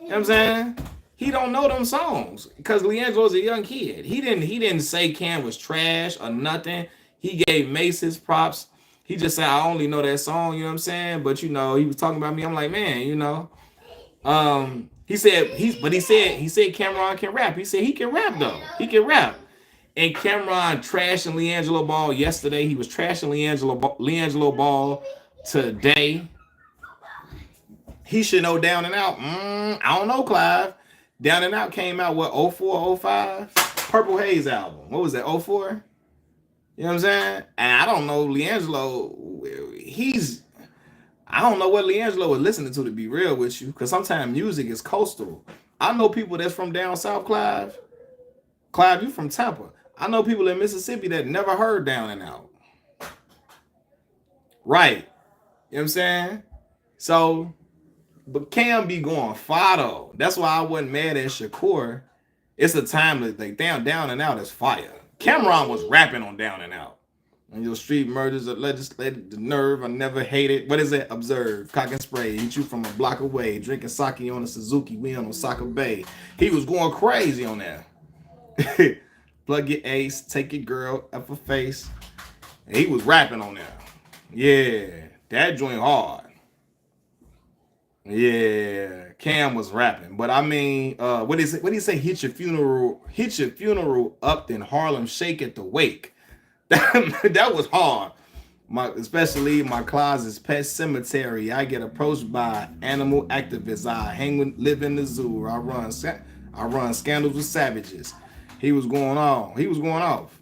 what I'm saying? He don't know them songs because LeAngelo's a young kid. He didn't say Cam was trash or nothing. He gave Mace his props. He just said, I only know that song, you know what I'm saying? But he was talking about me. I'm like, man, he said Cameron can rap. He said he can rap though. He can rap. And Cameron trashing LeAngelo Ball yesterday. He was trashing LeAngelo Ball today. He should know Down and Out. I don't know, Clive. Down and Out came out, what, 04, 05? Purple Haze album. What was that, 04? You know what I'm saying? And I don't know LeAngelo. I don't know what LeAngelo was listening to be real with you, because sometimes music is coastal. I know people that's from down south, Clive. Clive, you from Tampa. I know people in Mississippi that never heard Down and Out. Right. You know what I'm saying? So, but Cam be going far though. That's why I wasn't mad at Shakur. It's a time that like Down and Out is fire. Cameron was rapping on Down and Out. And your street murders are legislated, the nerve, I never hated. What is it? Observe, cock and spray, hit you from a block away, drinking sake on a Suzuki, we on Osaka Bay. He was going crazy on that. Plug your ace, take your girl up her face. And he was rapping on that. Yeah, that joint hard. Yeah, Cam was rapping. But I mean, what is it? What do you say? Hit your funeral up, then Harlem Shake at the wake. That was hard. Especially my closet's pet cemetery. I get approached by animal activists. Live in the zoo. I run scandals with savages. He was going on. He was going off.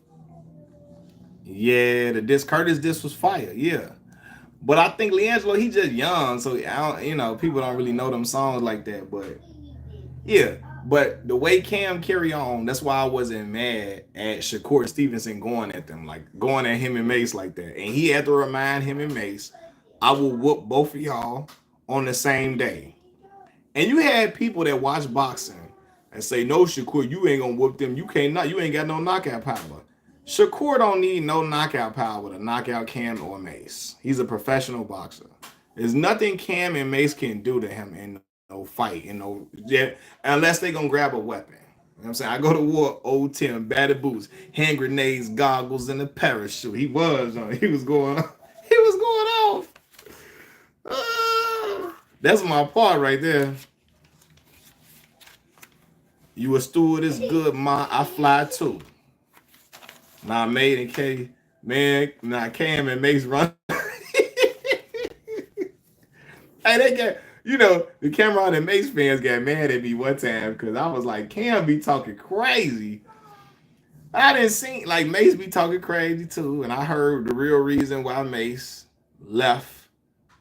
Yeah, the Curtis disc was fire. Yeah. But I think LeAngelo, he just young, so people don't really know them songs like that. But yeah, but the way Cam carry on, that's why I wasn't mad at Shakur Stevenson going at them, like going at him and Mace like that. And he had to remind him and Mace, I will whoop both of y'all on the same day. And you had people that watch boxing and say, no, Shakur, you ain't gonna whoop them. You ain't got no knockout power. Shakur don't need no knockout power to knock out Cam or Mace. He's a professional boxer. There's nothing Cam and Mace can do to him in no fight, unless they gonna grab a weapon. You know what I'm saying? I go to war, old Tim, batted boots, hand grenades, goggles, and a parachute. He was going off. That's my part right there. You a steward is good, ma. I fly too. Nah, Made and K, man. Nah, Cam and Mace run. Hey, they got, the Cameron and Mace fans got mad at me one time because I was like, Cam be talking crazy. I didn't see, like, Mace be talking crazy too, and I heard the real reason why Mace left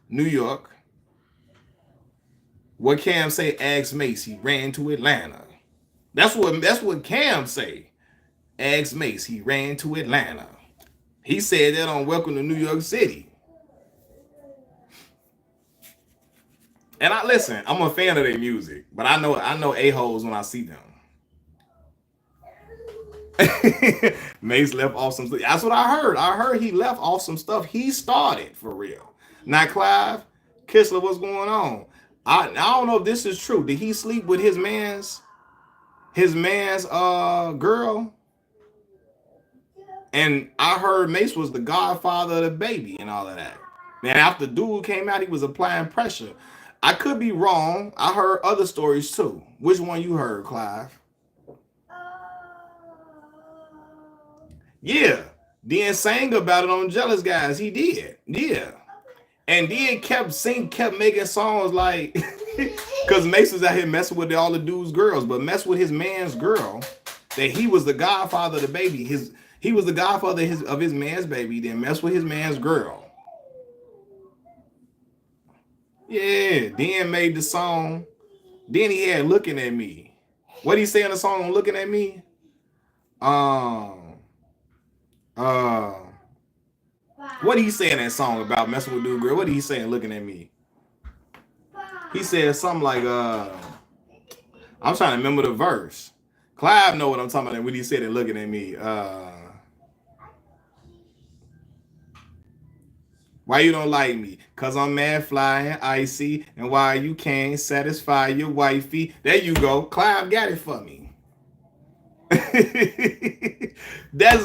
New York. What Cam say? Ask Mace. He ran to Atlanta. That's what Cam say. Ask Mace. He ran to Atlanta. He said that on Welcome to New York City. And I'm a fan of their music, but I know a-holes when I see them. Mace left off some stuff. That's what I heard. I heard he left off some stuff he started for real. Now, Clive Kistler, what's going on? I don't know if this is true. Did he sleep with his man's girl? And I heard Mace was the godfather of the baby and all of that. Man, after dude came out, he was applying pressure. I could be wrong. I heard other stories too. Which one you heard, Clive? Yeah. Then sang about it on Jealous Guys. He did. Yeah. And then kept making songs like because Mace was out here messing with all the dudes' girls, but mess with his man's girl. That he was the godfather of the baby. He was the godfather of his man's baby, then mess with his man's girl. Yeah. Then made the song. Then he had Looking at Me. What he say in the song Looking at Me? Um uh what he say in that song about messing with dude girl? What he saying Looking at Me? He said something like I'm trying to remember the verse. Clive know what I'm talking about when he said it Looking at Me. Why you don't like me? Cause I'm mad, fly, and icy, and why you can't satisfy your wifey. There you go. Clive got it for me. That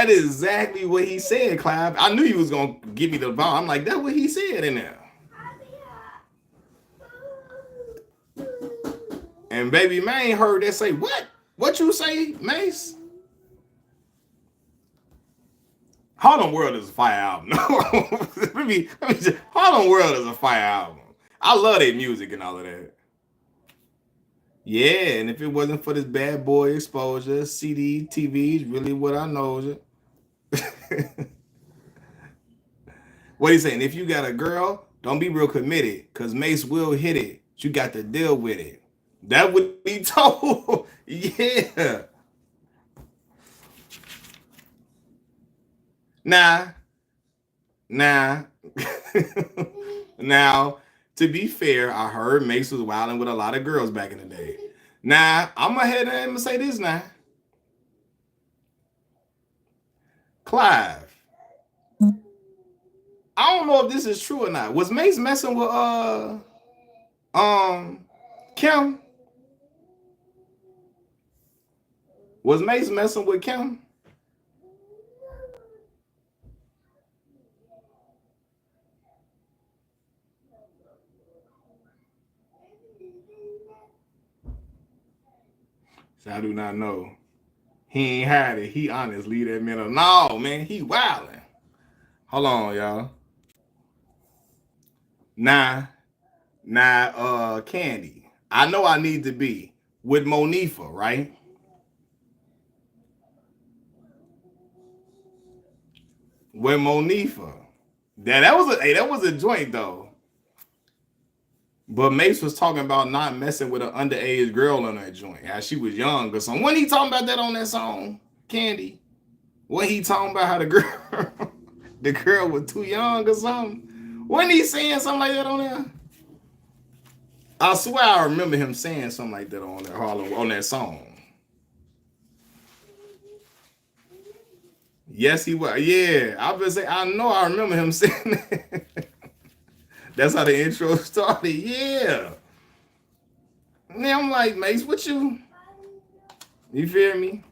is exactly what he said, Clive. I knew you was gonna give me the bomb. I'm like, that's what he said in there. And baby man heard that say, what? What you say, Mace? Harlem World is a fire album. Harlem World is a fire album. I love their music and all of that. Yeah, and if it wasn't for this bad boy exposure, CD, TV's really what I know. What he's saying, if you got a girl, don't be real committed, because Mace will hit it. You got to deal with it. That would be told. Yeah. Nah. Now, to be fair, I heard Mace was wilding with a lot of girls back in the day. Now, I'm ahead and say this now. Clive. I don't know if this is true or not. Was Mace messing with Kim? Was Mace messing with Kim? So I do not know. He ain't had it. He honest. Leave that man alone. No, man, he wilding. Hold on, y'all. Nah, Candy. I know I need to be with Monifa, right? With Monifa. That was a joint though. But Mace was talking about not messing with an underage girl on that joint. How she was young or something. When he talking about that on that song, Candy? When he talking about how the girl was too young or something? Wasn't he saying something like that on there? I swear I remember him saying something like that on that song. Yes, he was. Yeah, I was say I know I remember him saying that. That's how the intro started. Yeah. Now I'm like, Mace, what you? You feel me?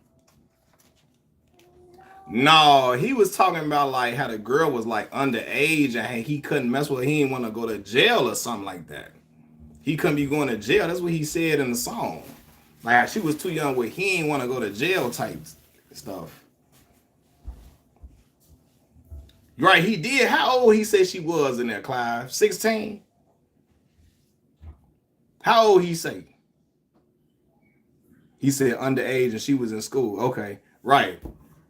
No, he was talking about like how the girl was like underage and he couldn't mess with her. He didn't want to go to jail or something like that. He couldn't be going to jail. That's what he said in the song. Like she was too young where he didn't want to go to jail type stuff. Right, he did. How old he said she was in there, Clive? 16? How old he say? He said underage and she was in school. Okay, right.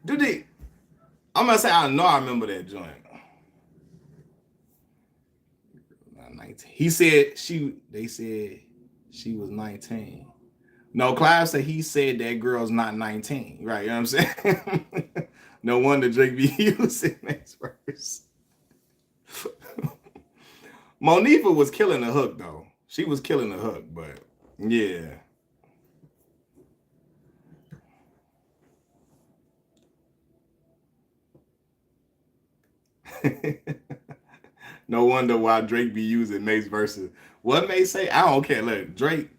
I'm gonna say I know I remember that joint. 19. They said she was 19. No, Clive said he said that girl's not 19. Right, you know what I'm saying? No wonder Drake be using that verse. Monifa was killing the hook though. She was killing the hook, but yeah. No wonder why Drake be using Mace verses. What Mace say? I don't care. Look, Drake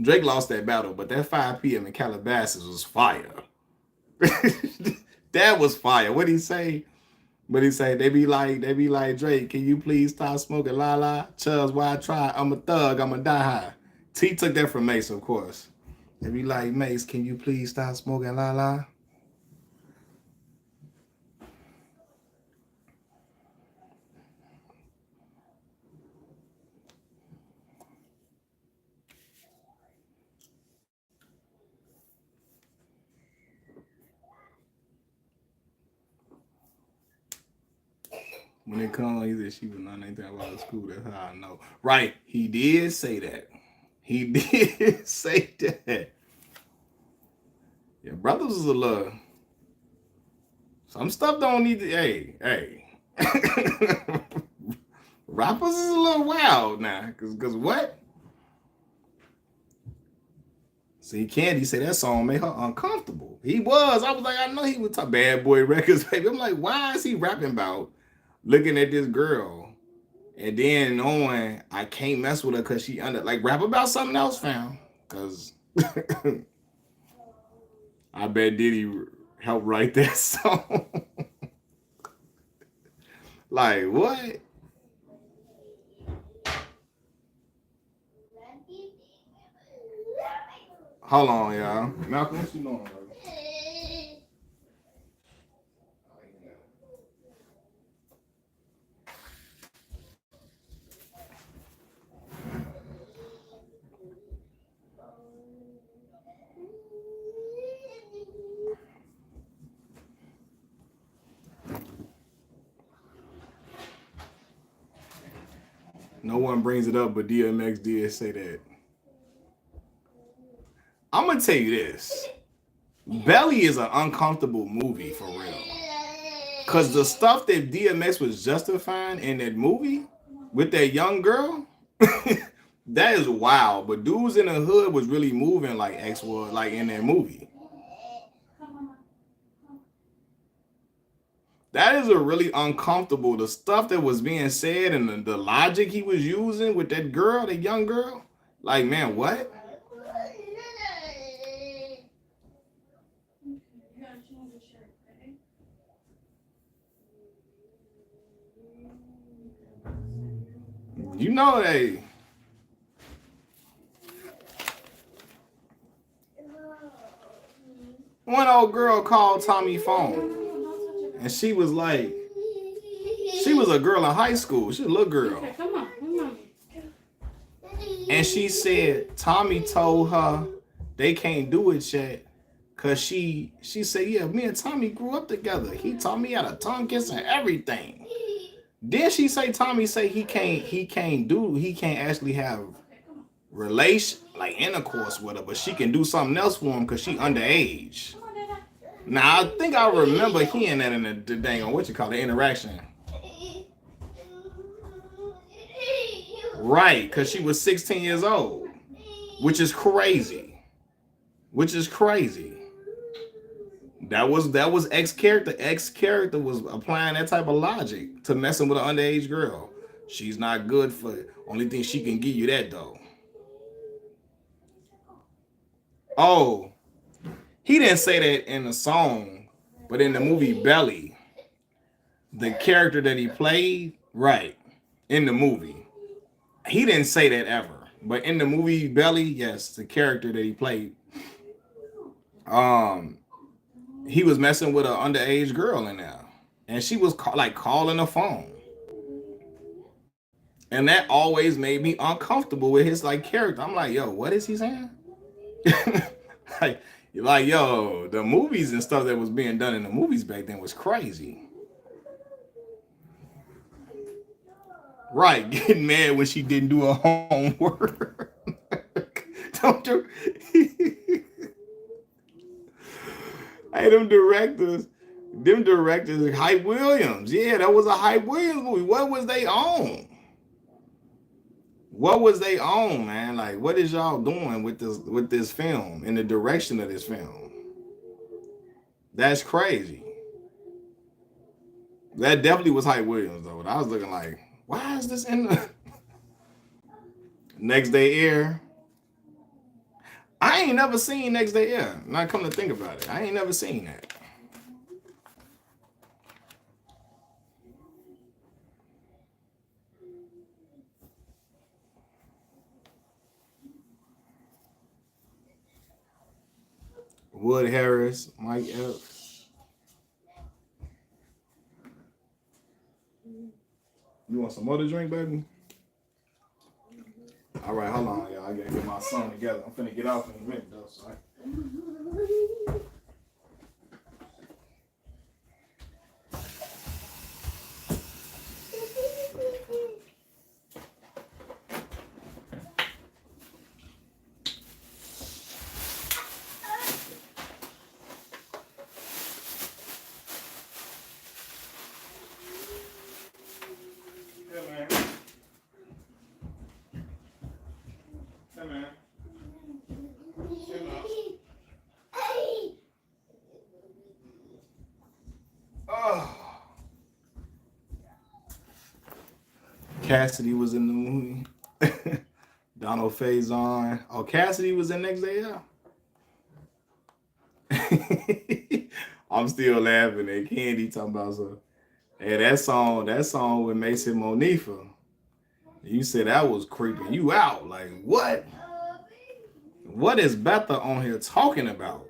lost that battle, but that 5 p.m. in Calabasas was fire. That was fire. What he say? But he say they be like Drake, can you please stop smoking la la? Chubbs, why I try? I'm a thug, I'ma die high. T took that from Mace, of course. They be like, Mace, can you please stop smoking la la? When it comes, he said she was not anything about the school. That's how I know. Right. He did say that. He did say that. Yeah, brothers is a little. Some stuff don't need to. Hey. Rappers is a little wild now. Cause what? See, Candy said that song made her uncomfortable. He was. I was like, I know he would talk Bad Boy Records, baby. I'm like, why is he rapping about looking at this girl and then knowing I can't mess with her because she under, like, rap about something else, fam? Because I bet Diddy helped write that song. Like, what? Hold on, y'all. Malcolm, what you doing, bro? No one brings it up, but DMX did say that. I'm gonna tell you this. Belly is an uncomfortable movie for real. Cause the stuff that DMX was justifying in that movie with that young girl, that is wild. But dudes in the hood was really moving like X was, like in that movie. That is a really uncomfortable. The stuff that was being said and the logic he was using with that girl, that young girl. Like, man, what? You know they. One old girl called Tommy phone. And she was like, she was a girl in high school. She was a little girl. Okay, come on. And she said Tommy told her they can't do it yet. Cause she said, yeah, me and Tommy grew up together. He taught me how to tongue kiss and everything. Then she say Tommy say he can't actually have like intercourse with her, but she can do something else for him because she underage. Now I think I remember hearing that in the dang on the interaction. Right, because she was 16 years old, which is crazy. That was X character. X character was applying that type of logic to messing with an underage girl. She's not good for it. Only thing she can give you that though. Oh, he didn't say that in the song, but in the movie Belly, the character that he played, right, in the movie, he didn't say that ever. But in the movie Belly, yes, the character that he played, he was messing with an underage girl in there, and she was calling the phone, and that always made me uncomfortable with his like character. I'm like, yo, what is he saying? like, yo, the movies and stuff that was being done in the movies back then was crazy. Right, getting mad when she didn't do her homework. Don't you? Hey, them directors, Hype Williams. Yeah, that was a Hype Williams movie. What was they on? Man? Like, what is y'all doing with this film and the direction of this film? That's crazy. That definitely was Hype Williams though. I was looking like, Why is this in the Next Day Air? I ain't never seen Next Day Air. Now come to think about it, I ain't never seen that. Wood Harris, Mike Epps. You want some more to drink, baby? All right, hold on, y'all. I gotta get my song together. I'm finna get off in a minute, though. So Cassidy was in the movie. Donald Faison. Oh, Cassidy was in Next Day Out. I'm still laughing at Candy talking about so. Hey, that song with Mace and Monifa. You said that was creeping you out. Like what? What is Betha on here talking about?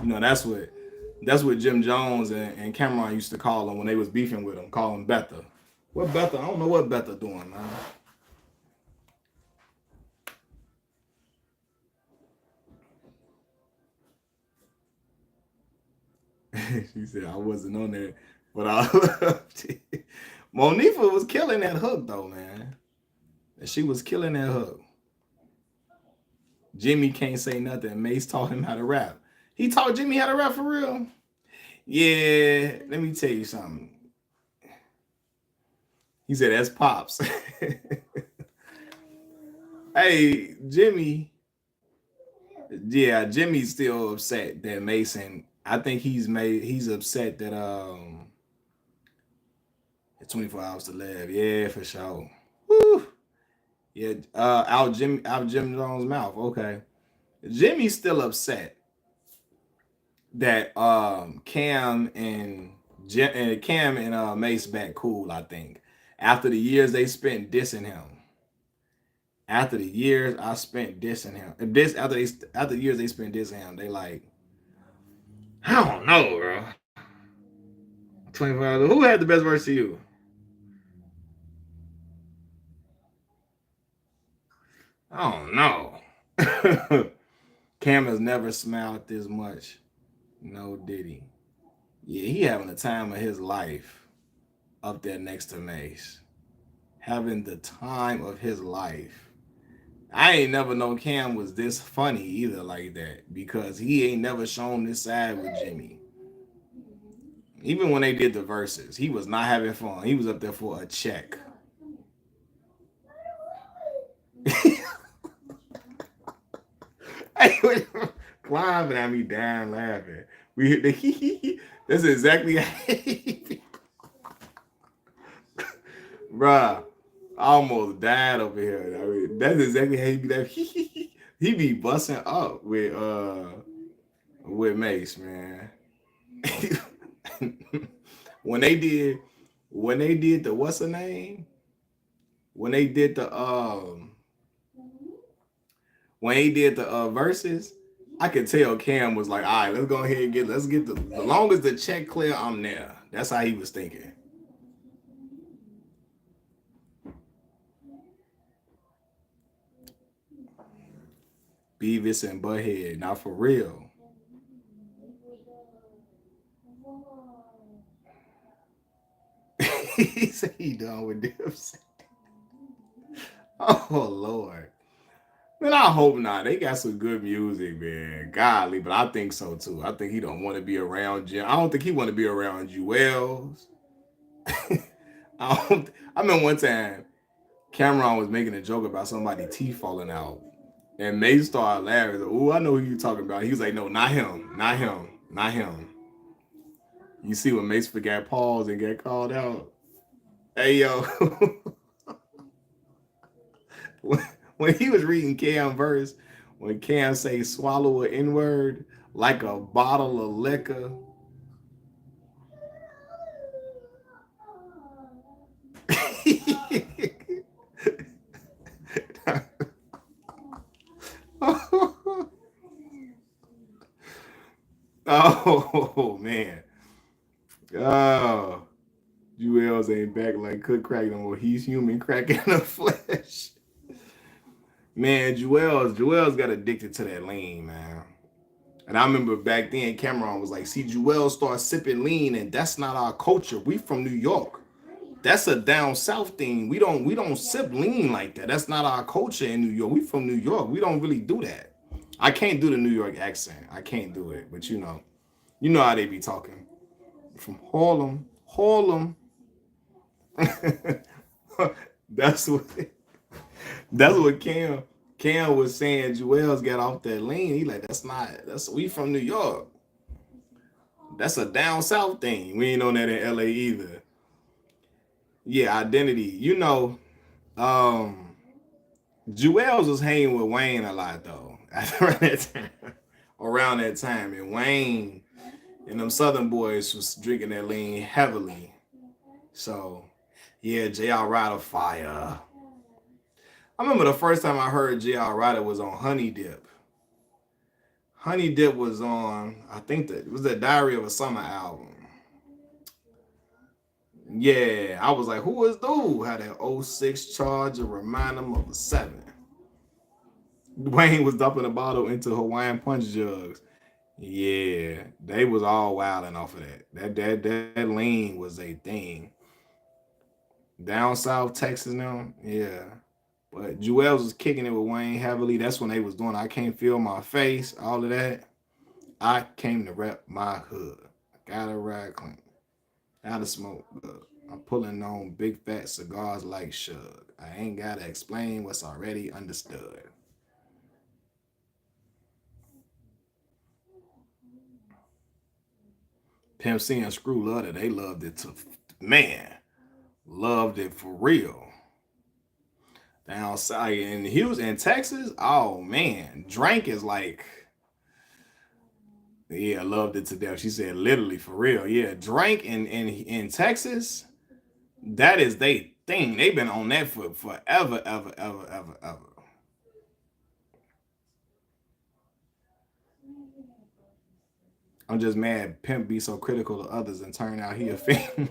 You know, that's what Jim Jones and Cameron used to call him when they was beefing with him, call him Betha. What Betha? I don't know what Betha doing, man. She said I wasn't on there, but I loved it. Monifa was killing that hook though, man. She was killing that hook. Jimmy can't say nothing. Mace taught him how to rap. He taught Jimmy how to rap for real. Yeah, let me tell you something. He said that's Pops. Hey, Jimmy. Yeah, Jimmy's still upset that Mason. I think he's upset that 24 hours to live. Yeah, for sure. Woo. Yeah, out Jim Jones' mouth. Okay. Jimmy's still upset that Cam and Mace back cool, I think. After the years they spent dissing him. After the years I spent dissing him. After the years they spent dissing him, they like, I don't know, bro. 24 hours. Who had the best verse to you? I don't know. Cam has never smiled this much. No Diddy. Yeah, he having the time of his life up there next to Mace. Having the time of his life. I ain't never known Cam was this funny either like that because he ain't never shown this side with Jimmy. Even when they did the verses, he was not having fun. He was up there for a check. Climbing at me down laughing. We hit the That's exactly bruh. I almost died over here. I mean, that's exactly how he be that. He be busting up with Mace, man. when they did the what's her name? When they did the verses, I could tell Cam was like, all right, let's go ahead and let's get the long as the check clear, I'm there. That's how he was thinking. Beavis and Butthead, not for real. He said he done with this. Oh Lord. Man, I hope not. They got some good music, man. Godly, but I think so too. I think he don't want to be around Jim. I don't think he want to be around Jewels. I remember one time Cameron was making a joke about somebody's teeth falling out. And Mace started laughing. Oh, I know who you talking about. He was like, no, not him. Not him. Not him. You see when Mace forgot pause and get called out. Hey, yo. when he was reading Cam verse, when Cam say swallow an N-word like a bottle of liquor. Oh man. Oh, Jewels ain't back like cook crack no more. He's human crack in the flesh. Man, Jewels got addicted to that lean, man. And I remember back then Cameron was like, see, Jewel start sipping lean, and that's not our culture. We from New York. That's a down south thing. We don't sip lean like that. That's not our culture in New York. We from New York. We don't really do that. I can't do the New York accent. I can't do it. But you know how they be talking. From Harlem. Harlem. that's what that's what Cam was saying. Joel's got off that lean. He like, that's we from New York. That's a down south thing. We ain't on that in LA either. Yeah, identity. Jewels was hanging with Wayne a lot though. Around that time. And Wayne and them Southern boys was drinking that lean heavily. So yeah, J.R. Ryder fire. I remember the first time I heard J.R. Ryder was on Honey Dip. Honey Dip was on, I think that it was the Diary of a Summer album. Yeah, I was like, who is dude? Had that '06 Charger remind him of a 7. Wayne was dumping a bottle into Hawaiian punch jugs. Yeah, they was all wilding off of that. That lean was a thing. Down south Texas now, yeah. But Jewels was kicking it with Wayne heavily. That's when they was doing I Can't Feel My Face, all of that. I came to rep my hood. I gotta ride clean. Gotta smoke good. I'm pulling on big fat cigars like Shug. I ain't gotta explain what's already understood. Pimp C and Screw loved it. They loved it to man. Loved it for real. Down south in Houston, Texas. Oh man. Drank is like, yeah, loved it to death. She said literally for real. Yeah. Drank in Texas, that is they thing. They've been on that for forever, ever, ever, ever, ever. I'm just mad Pimp be so critical of others and turn out he a fan.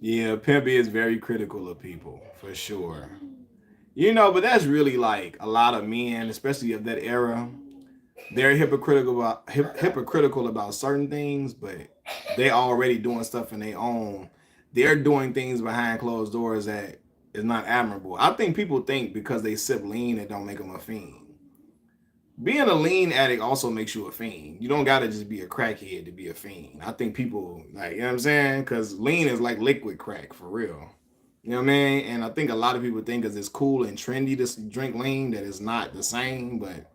Yeah, Pimp is very critical of people, for sure. But that's really like a lot of men, especially of that era. They're hypocritical about certain things, but they already doing stuff in their own. They're doing things behind closed doors that is not admirable. I think people think because they sip lean, it don't make them a fiend. Being a lean addict also makes you a fiend. You don't gotta just be a crackhead to be a fiend. I think people like, you know what I'm saying? Because lean is like liquid crack for real. You know what I mean? And I think a lot of people think because it's cool and trendy to drink lean that it's not the same. But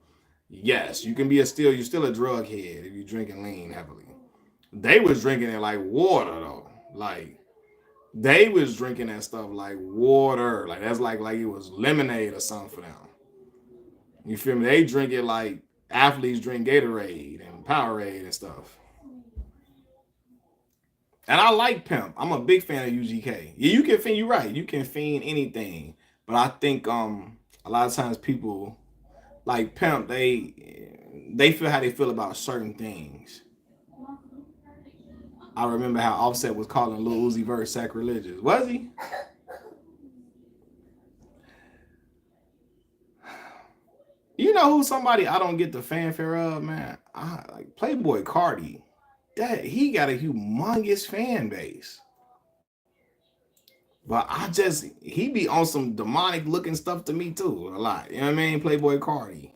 yes, you can be you're still a drug head if you're drinking lean heavily. They was drinking it like water though. Like they was drinking that stuff like water. Like that's like it was lemonade or something for them. You feel me? They drink it like athletes drink Gatorade and Powerade and stuff. And I like Pimp. I'm a big fan of UGK. Yeah, you can fiend. You're right. You can fiend anything. But I think a lot of times people like Pimp. They feel how they feel about certain things. I remember how Offset was calling Lil Uzi Vert sacrilegious. Was he? You know who somebody I don't get the fanfare of, man? Like Playboy Cardi. That he got a humongous fan base. But he be on some demonic looking stuff to me too, a lot. You know what I mean? Playboy Cardi.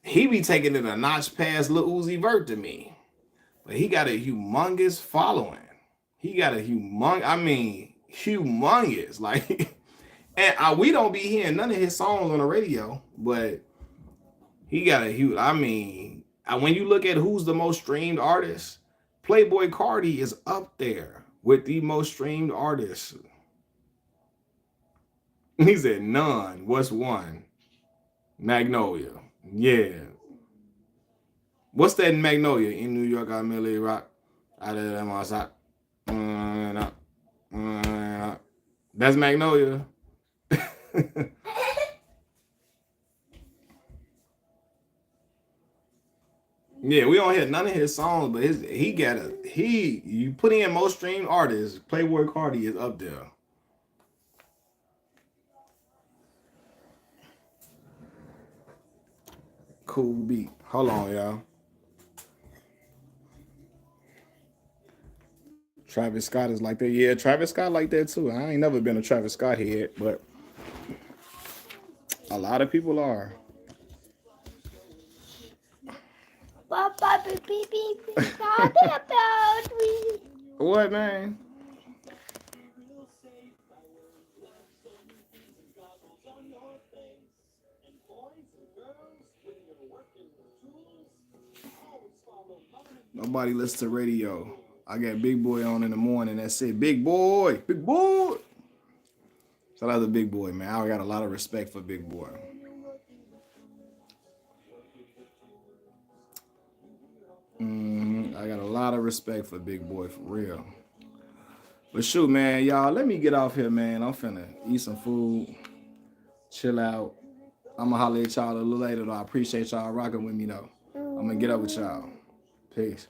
He be taking it a notch past Lil Uzi Vert to me. But he got a humongous following. He got a humongous. Like, and we don't be hearing none of his songs on the radio, but he got a huge, when you look at who's the most streamed artist, Playboy Cardi is up there with the most streamed artists. He said none. What's one? Magnolia. Yeah. What's that in Magnolia? In New York, I merely rock. Out of them outside. That's Magnolia. Yeah, we don't hear none of his songs, but you put in most streamed artists, Playboy Cardi is up there. Cool beat. Hold on, y'all. Travis Scott is like that. Yeah, Travis Scott like that too. I ain't never been a Travis Scott head, but a lot of people are. What, man? Nobody listens to radio. I got Big Boy on in the morning. That's it. Big Boy. Big Boy. Shout out to Big Boy, man. I got a lot of respect for Big Boy. I got a lot of respect for Big Boy, for real. But shoot, man, y'all, let me get off here, man. I'm finna eat some food, chill out. I'm gonna holler at y'all a little later, though. I appreciate y'all rocking with me, though. I'm gonna get up with y'all. Peace.